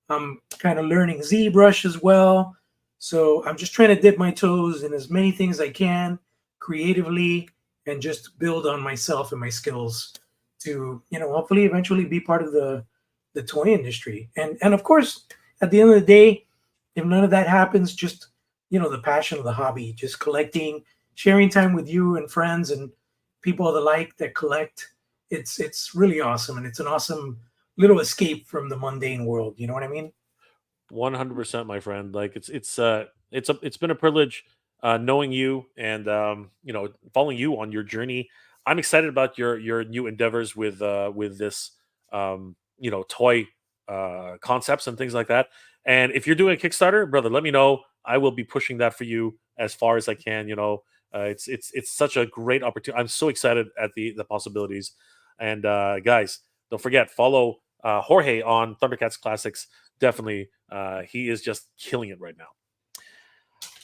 I'm kind of learning ZBrush as well. So I'm just trying to dip my toes in as many things I can creatively and just build on myself and my skills to, hopefully eventually be part of the toy industry. And of course, at the end of the day, if none of that happens, just the passion of the hobby, just collecting, sharing time with you and friends and people alike that collect. It's really awesome, and it's an awesome little escape from the mundane world. You know what I mean? 100%, my friend. Like it's been a privilege knowing you and following you on your journey. I'm excited about your new endeavors with this toy concepts and things like that. And if you're doing a Kickstarter, brother, let me know. I will be pushing that for you as far as I can. It's such a great opportunity. I'm so excited at the possibilities. And guys, don't forget, follow Jorge on Thundercats Classics. Definitely, he is just killing it right now.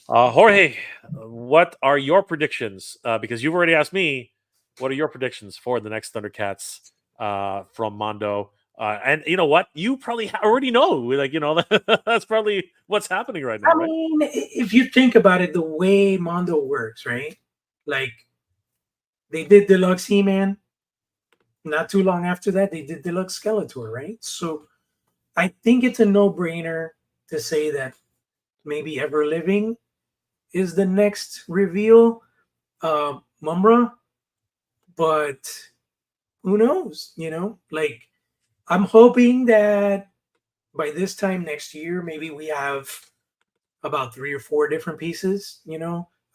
Jorge, what are your predictions? Because you've already asked me, what are your predictions for the next Thundercats from Mondo? And you know what? You probably already know. Like, that's probably what's happening right now. I mean, if you think about it, the way Mondo works, right? Like, they did Deluxe He-Man. Not too long after that, they did Deluxe Skeletor, right? So I think it's a no-brainer to say that maybe Ever Living is the next reveal. Mumra. But who knows? Like, I'm hoping that by this time next year, maybe we have about 3 or 4 different pieces.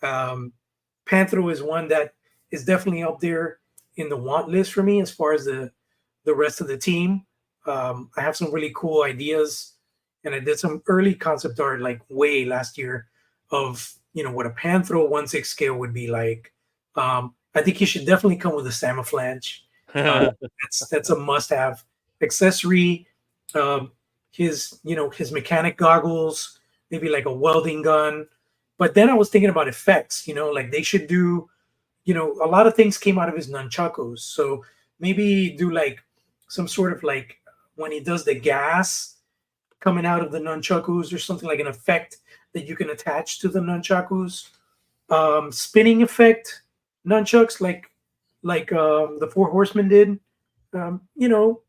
Panthro is one that is definitely up there in the want list for me as far as the rest of the team. I have some really cool ideas, and I did some early concept art like way last year of what a Panthro 1/6 scale would be like. I think he should definitely come with a Samaflange. That's a must-have accessory. um, his mechanic goggles, maybe like a welding gun. But then I was thinking about effects. Like they should do. A lot of things came out of his nunchakus. So maybe do like some sort of like when he does the gas coming out of the nunchakus or something like an effect that you can attach to the nunchakus. Spinning effect nunchucks like the Four Horsemen did. Um, you know,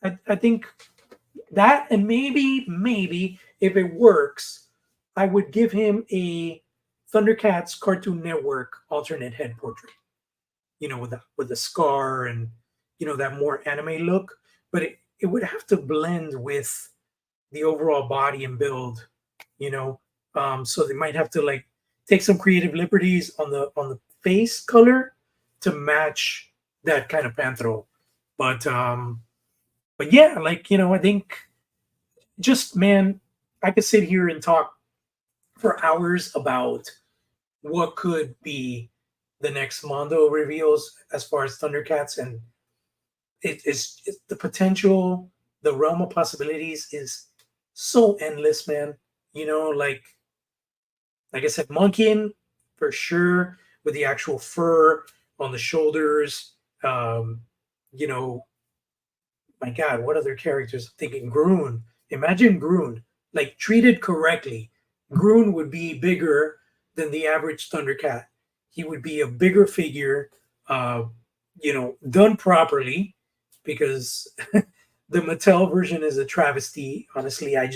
I think that, and maybe if it works, I would give him a Thundercats Cartoon Network alternate head portrait. With the scar and that more anime look, but it would have to blend with the overall body and build. You know, so they might have to like take some creative liberties on the face color to match that kind of panthro. But yeah, like I think just man, I could sit here and talk for hours about what could be the next Mondo reveals as far as Thundercats, and the potential, the realm of possibilities is so endless, man. Like I said, monkeying for sure with the actual fur on the shoulders. You know, my God, what other characters? I'm thinking Groon. Imagine Groon, like treated correctly. Groon would be bigger than the average Thundercat. He would be a bigger figure, done properly, because the Mattel version is a travesty. Honestly, I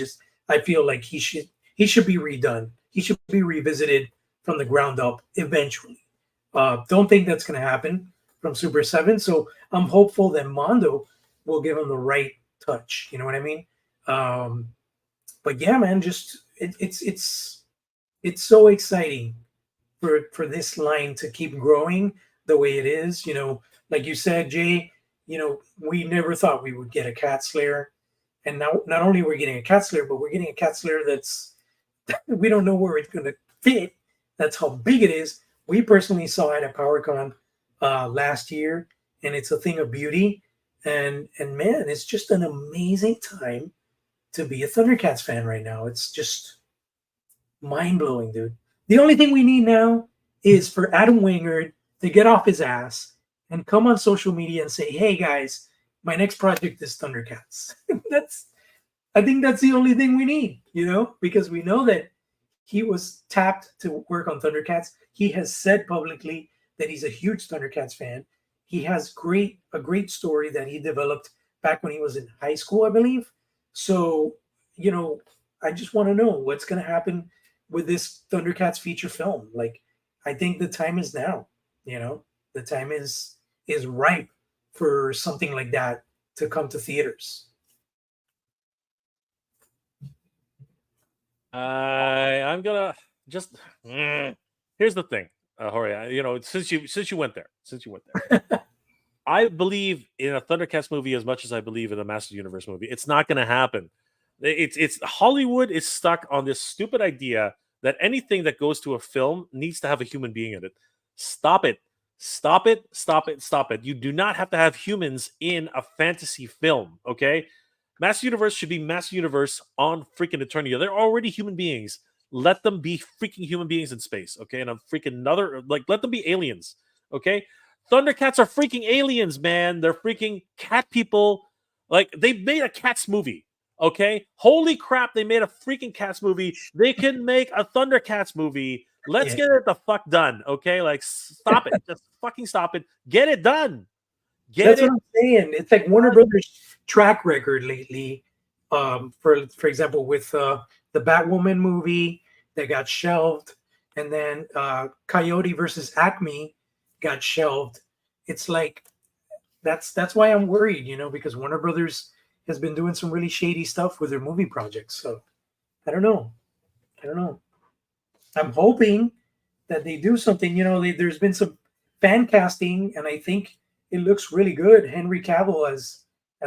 feel like he should be redone. He should be revisited from the ground up eventually. Don't think that's going to happen from Super 7. So I'm hopeful that Mondo will give him the right touch. You know what I mean? But yeah, man, just it's so exciting for this line to keep growing the way it is. Like you said, Jay. We never thought we would get a Cat Slayer, and now not only we're getting a Cat Slayer, but we're getting a Cat Slayer that's we don't know where it's going to fit. That's how big it is. We personally saw it at PowerCon last year, and it's a thing of beauty. And man, it's just an amazing time to be a Thundercats fan right now. It's just mind blowing, dude. The only thing we need now is for Adam Wingard to get off his ass and come on social media and say, "Hey guys, my next project is Thundercats." that's I think that's the only thing we need, because we know that he was tapped to work on Thundercats. He has said publicly that he's a huge Thundercats fan. He has a great story that he developed back when he was in high school, I believe. So, I just want to know what's going to happen with this Thundercats feature film. Like, I think the time is now. The time is ripe for something like that to come to theaters. I'm gonna just. Here's the thing, Jorge. Since you went there, I believe in a Thundercats movie as much as I believe in a Master Universe movie. It's not going to happen. It's Hollywood is stuck on this stupid idea that anything that goes to a film needs to have a human being in it. Stop it. Stop it. Stop it. Stop it. You do not have to have humans in a fantasy film, okay? Master Universe should be Master Universe on freaking Eternia. They're already human beings. Let them be freaking human beings in space, okay? And I'm freaking let them be aliens, okay? Thundercats are freaking aliens, man. They're freaking cat people. Like, they made a Cats movie, okay? Holy crap, they made a freaking Cats movie. They can make a Thundercats movie. Let's get it the fuck done, okay? Like, stop it. Just fucking stop it. Get it done. That's what I'm saying. It's like Warner Brothers' track record lately. For example, with the Batwoman movie that got shelved, and then Coyote versus Acme got shelved. It's like that's why I'm worried, because Warner Brothers has been doing some really shady stuff with their movie projects. So I don't know. I'm hoping that they do something. There's been some fan casting, and I think it looks really good. Henry Cavill as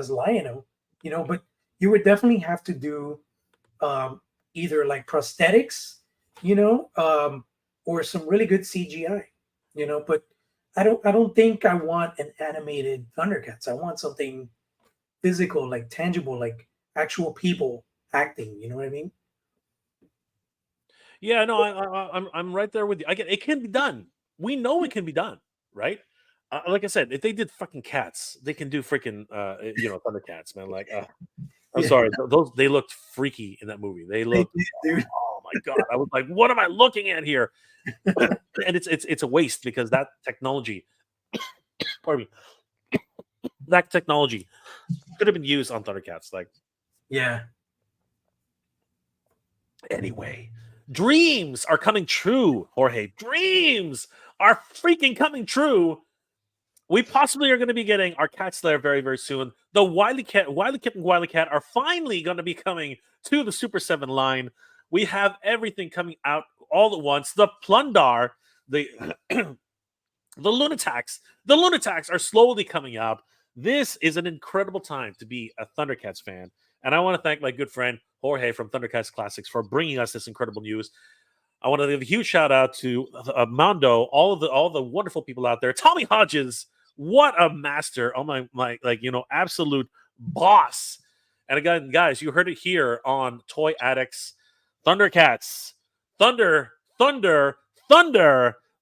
Lionel, but you would definitely have to do either like prosthetics, or some really good CGI, But I don't think I want an animated Thundercats. I want something physical, like tangible, like actual people acting. You know what I mean? Yeah, no, I'm right there with you. It can be done. We know it can be done, right? Like I said, if they did fucking cats, they can do freaking Thundercats, man. Like, I'm Yeah, sorry, those they looked freaky in that movie. They they looked, did, dude. oh my god, I was like, what am I looking at here? And it's a waste because that technology, pardon me, that technology could have been used on Thundercats. Like, Yeah. anyway, dreams are coming true, Jorge. Dreams are freaking coming true. We possibly are going to be getting our Cat Slayer very, very soon. The Wily Kit and Wily Cat are finally going to be coming to the Super 7 line. We have everything coming out all at once. The Plundar, the the Lunatacs are slowly coming out. This is an incredible time to be a Thundercats fan. And I want to thank my good friend Jorge from Thundercats Classics for bringing us this incredible news. I want to give a huge shout out to Mondo, all the wonderful people out there. Tommy Hodges, what a master! Oh my, absolute boss. And again, guys, you heard it here on Toy Addicts, Thundercats, Thunder.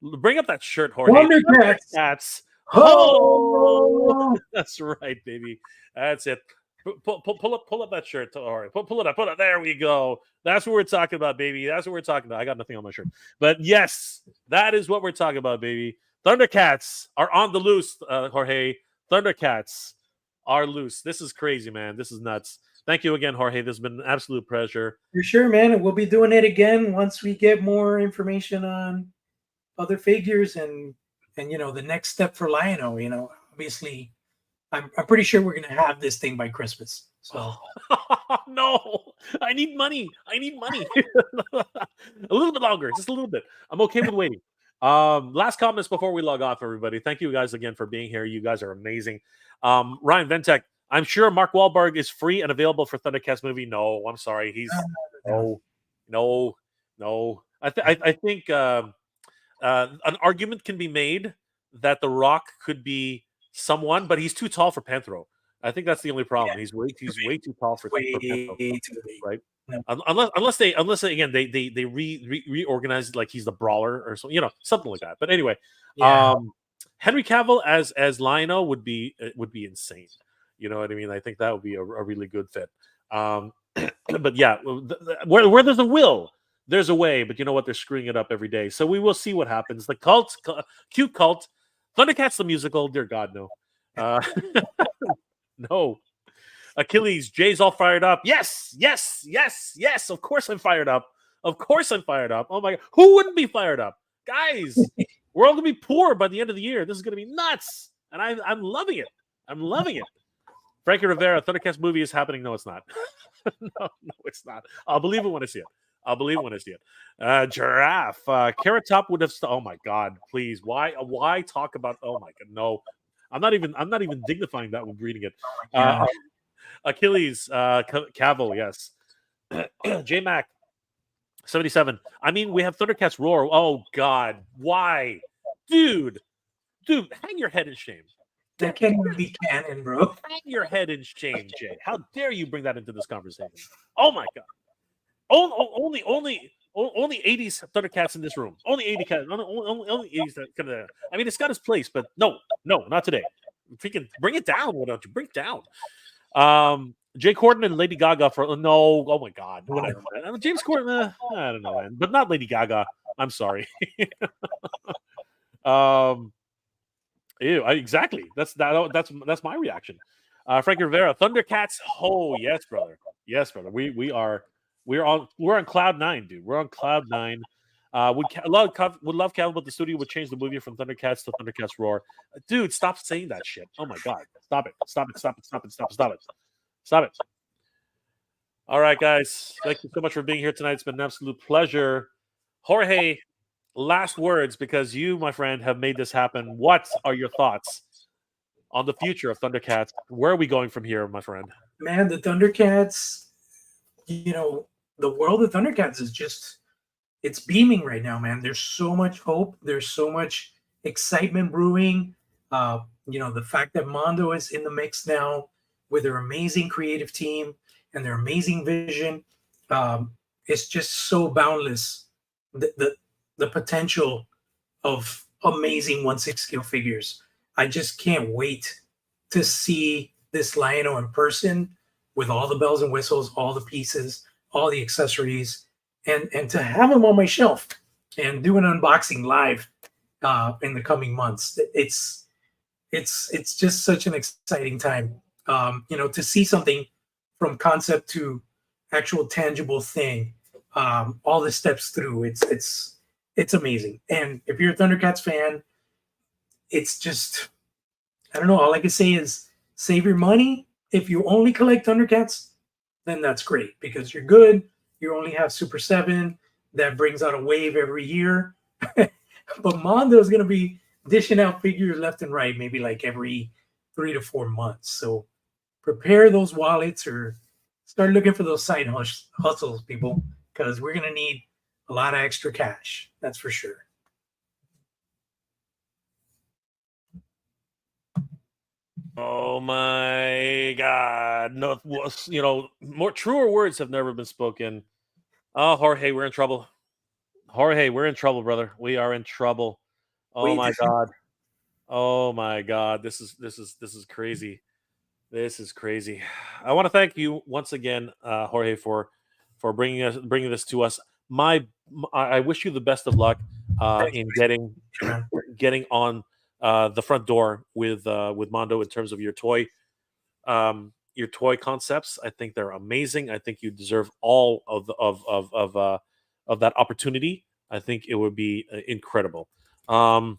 Bring up that shirt, Jorge. Thundercats. Thundercats. Oh, Oh, that's right, baby. That's it. Pull up that shirt. All right, pull it up. There we go. That's what we're talking about, baby. That's what we're talking about. I got nothing on my shirt, but yes, that is what we're talking about, baby. Thundercats are on the loose, Jorge. Thundercats are loose. This is crazy, man. This is nuts. Thank you again, Jorge. This has been an absolute pleasure. for sure, man. And we'll be doing it again once we get more information on other figures and the next step for Lionel. Obviously, I'm pretty sure we're gonna have this thing by Christmas. So No, I need money. I need money. A little bit longer, just a little bit. I'm okay with waiting. Last comments before we log off, everybody. Thank you guys again for being here. You guys are amazing. Ryan Ventek, I'm sure Mark Wahlberg is free and available for Thundercats movie. No, I'm sorry. He's no. I think an argument can be made that The Rock could be someone, but he's too tall for Panthro. I think that's the only problem. Yeah. He's way too tall for Panthro, right? No. Unless they again they reorganize like he's the brawler or something, something like that. But anyway, Yeah. Henry Cavill as Lionel would be insane. You know what I mean? I think that would be a really good fit. But yeah, where there's a will, there's a way. But you know what? They're screwing it up every day. So we will see what happens. The cute cult, Thundercats the musical. Dear God, no. No. Achilles, Jay's all fired up. Yes. Of course I'm fired up. Oh my God. Who wouldn't be fired up? Guys, we're all going to be poor by the end of the year. This is going to be nuts. And I'm loving it. I'm loving it. Frankie Rivera, Thundercats movie is happening. No, it's not. No, it's not. I'll believe it when I see it. Giraffe. Carrot Top would have. Oh my God! Please, why talk about? Oh my God, no! I'm not even dignifying that with reading it. Achilles, Cavill, yes. J Mac, 77. I mean, we have Thundercats Roar. Oh God, why, dude? Hang your head in shame. That can't even be canon, bro. Hang your head in shame, Jay. How dare you bring that into this conversation? Oh my God. Only 80s Thundercats in this room. Only 80 cats. Only 80s. I mean, it's got its place, but no, not today. Freaking bring it down. Why don't you bring it down? Jay Corden and Lady Gaga for no. Oh my God. Whatever. James Corden. I don't know, man. But not Lady Gaga. I'm sorry. Exactly. That's my reaction. Frank Rivera, Thundercats. Oh yes, brother. Yes, brother. We're on cloud nine, dude. We're on cloud nine. Would love Cavill, but the studio would change the movie from Thundercats to Thundercats Roar. Dude, stop saying that shit. Oh my God. Stop it. All right, guys. Thank you so much for being here tonight. It's been an absolute pleasure. Jorge, last words, because you, my friend, have made this happen. What are your thoughts on the future of Thundercats? Where are we going from here, my friend? Man, the Thundercats, the world of Thundercats is just, it's beaming right now, man. There's so much hope. There's so much excitement brewing. The fact that Mondo is in the mix now with their amazing creative team, and their amazing vision. It's just so boundless. The potential of amazing 1/6 scale figures. I just can't wait to see this Lion-O in person with all the bells and whistles, all the pieces, all the accessories, and to have them on my shelf and do an unboxing live in the coming months. It's just such an exciting time. To see something from concept to actual tangible thing, all the steps through. It's amazing. And if you're a Thundercats fan, it's just, I don't know. All I can say is save your money. If you only collect Thundercats, then that's great because you're good. You only have Super 7 that brings out a wave every year. But Mondo is going to be dishing out figures left and right, maybe like every 3 to 4 months. So prepare those wallets or start looking for those side hustles, people, because we're going to need a lot of extra cash. That's for sure. Oh my God! No, more truer words have never been spoken. Oh, Jorge, we're in trouble. Jorge, we're in trouble, brother. We are in trouble. Oh my God! Oh my God! This is crazy. This is crazy. I want to thank you once again, Jorge, for bringing this to us. I wish you the best of luck in getting on the front door with Mondo in terms of your toy concepts. I think they're amazing. I think you deserve all of that opportunity. I think it would be incredible. I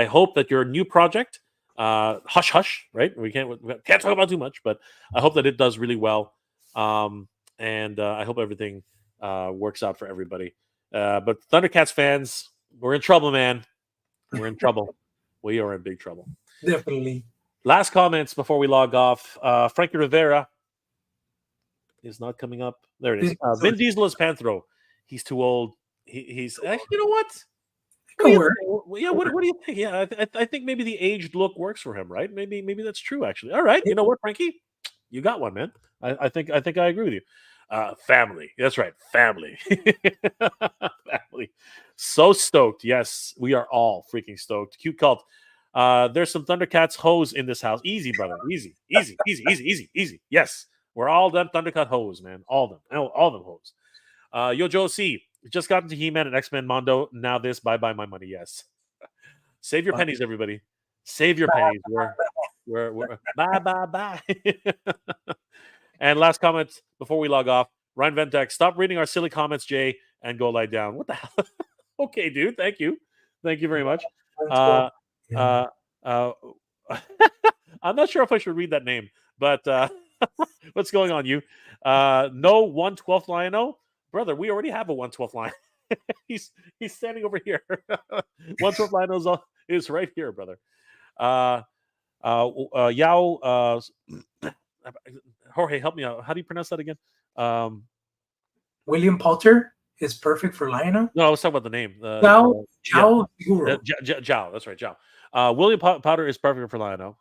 hope that your new project, hush hush, right? We can't talk about too much, but I hope that it does really well. And I hope everything works out for everybody. But Thundercats fans, we're in trouble, man. We're in trouble. We are in big trouble. Definitely. Last comments before we log off. Frankie Rivera is not coming up. There it is. Vin Diesel is Panthro. He's too old. He's you know what? What do you think? Yeah, I think maybe the aged look works for him, right? Maybe that's true, actually. All right, you know what, Frankie, you got one, man. I think I agree with you. Family, that's right, family, family. So stoked. Yes, we are all freaking stoked. Cute cult. There's some Thundercats hoes in this house. Easy, brother. Easy. Yes, we're all them Thundercat hoes, man. All them hoes. Yo, Joe C. Just got into He-Man and X-Men Mondo. Now this, bye-bye my money. Yes. Save your pennies, everybody. Save your pennies. We're bye. And last comment before we log off. Ryan Ventek, stop reading our silly comments, Jay, and go lie down. What the hell? Okay, dude. Thank you. Thank you very much. I'm not sure if I should read that name, but what's going on, you? No 1/12 Lion-O? Brother, we already have a 1/12 line. he's standing over here. 1/12 line is right here, brother. Yao Jorge, help me out. How do you pronounce that again? William Poulter is perfect for Lion-O. No, I was talking about the name. Zhao. Zhao. That's right, Zhao. William Potter is perfect for Lion-O.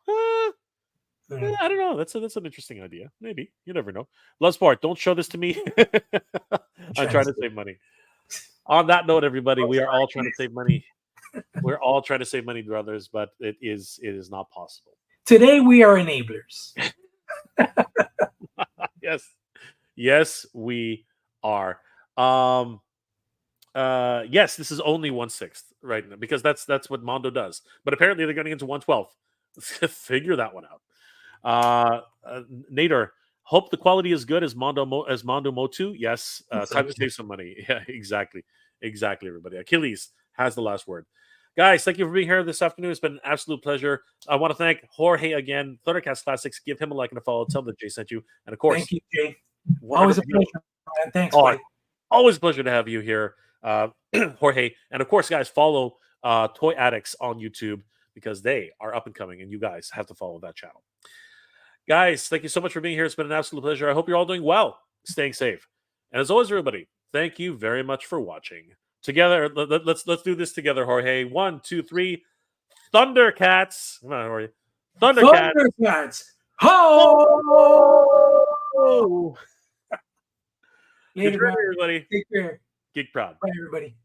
I don't know. That's an interesting idea. Maybe. You never know. Love Sport, don't show this to me. I'm trying to save money. On that note, everybody, we are all trying to save money. We're all trying to save money, brothers, but it is not possible. Today we are enablers. Yes, we are. Yes, this is only 1/6 right now because that's what Mondo does. But apparently they're getting into 1/12. Figure that one out. Nader, hope the quality is good as Mondo Motu. Yes, time to save some money. Yeah, exactly, everybody. Achilles has the last word. Guys, thank you for being here this afternoon. It's been an absolute pleasure. I want to thank Jorge again, Thundercats Classics. Give him a like and a follow. Tell him that Jay sent you. And of course, thank you, Jay. Always a pleasure. Thanks, buddy. Always a pleasure to have you here, Jorge. And of course, guys, follow Toy Addicts on YouTube because they are up and coming, and you guys have to follow that channel. Guys, thank you so much for being here. It's been an absolute pleasure. I hope you're all doing well, staying safe. And as always, everybody, thank you very much for watching. Together, let's do this together, Jorge. 1, 2, 3. Thundercats. Come on, Jorge. Thundercats. Ho! Good Later, job, man. everybody. Take care. Geek proud. Bye, everybody.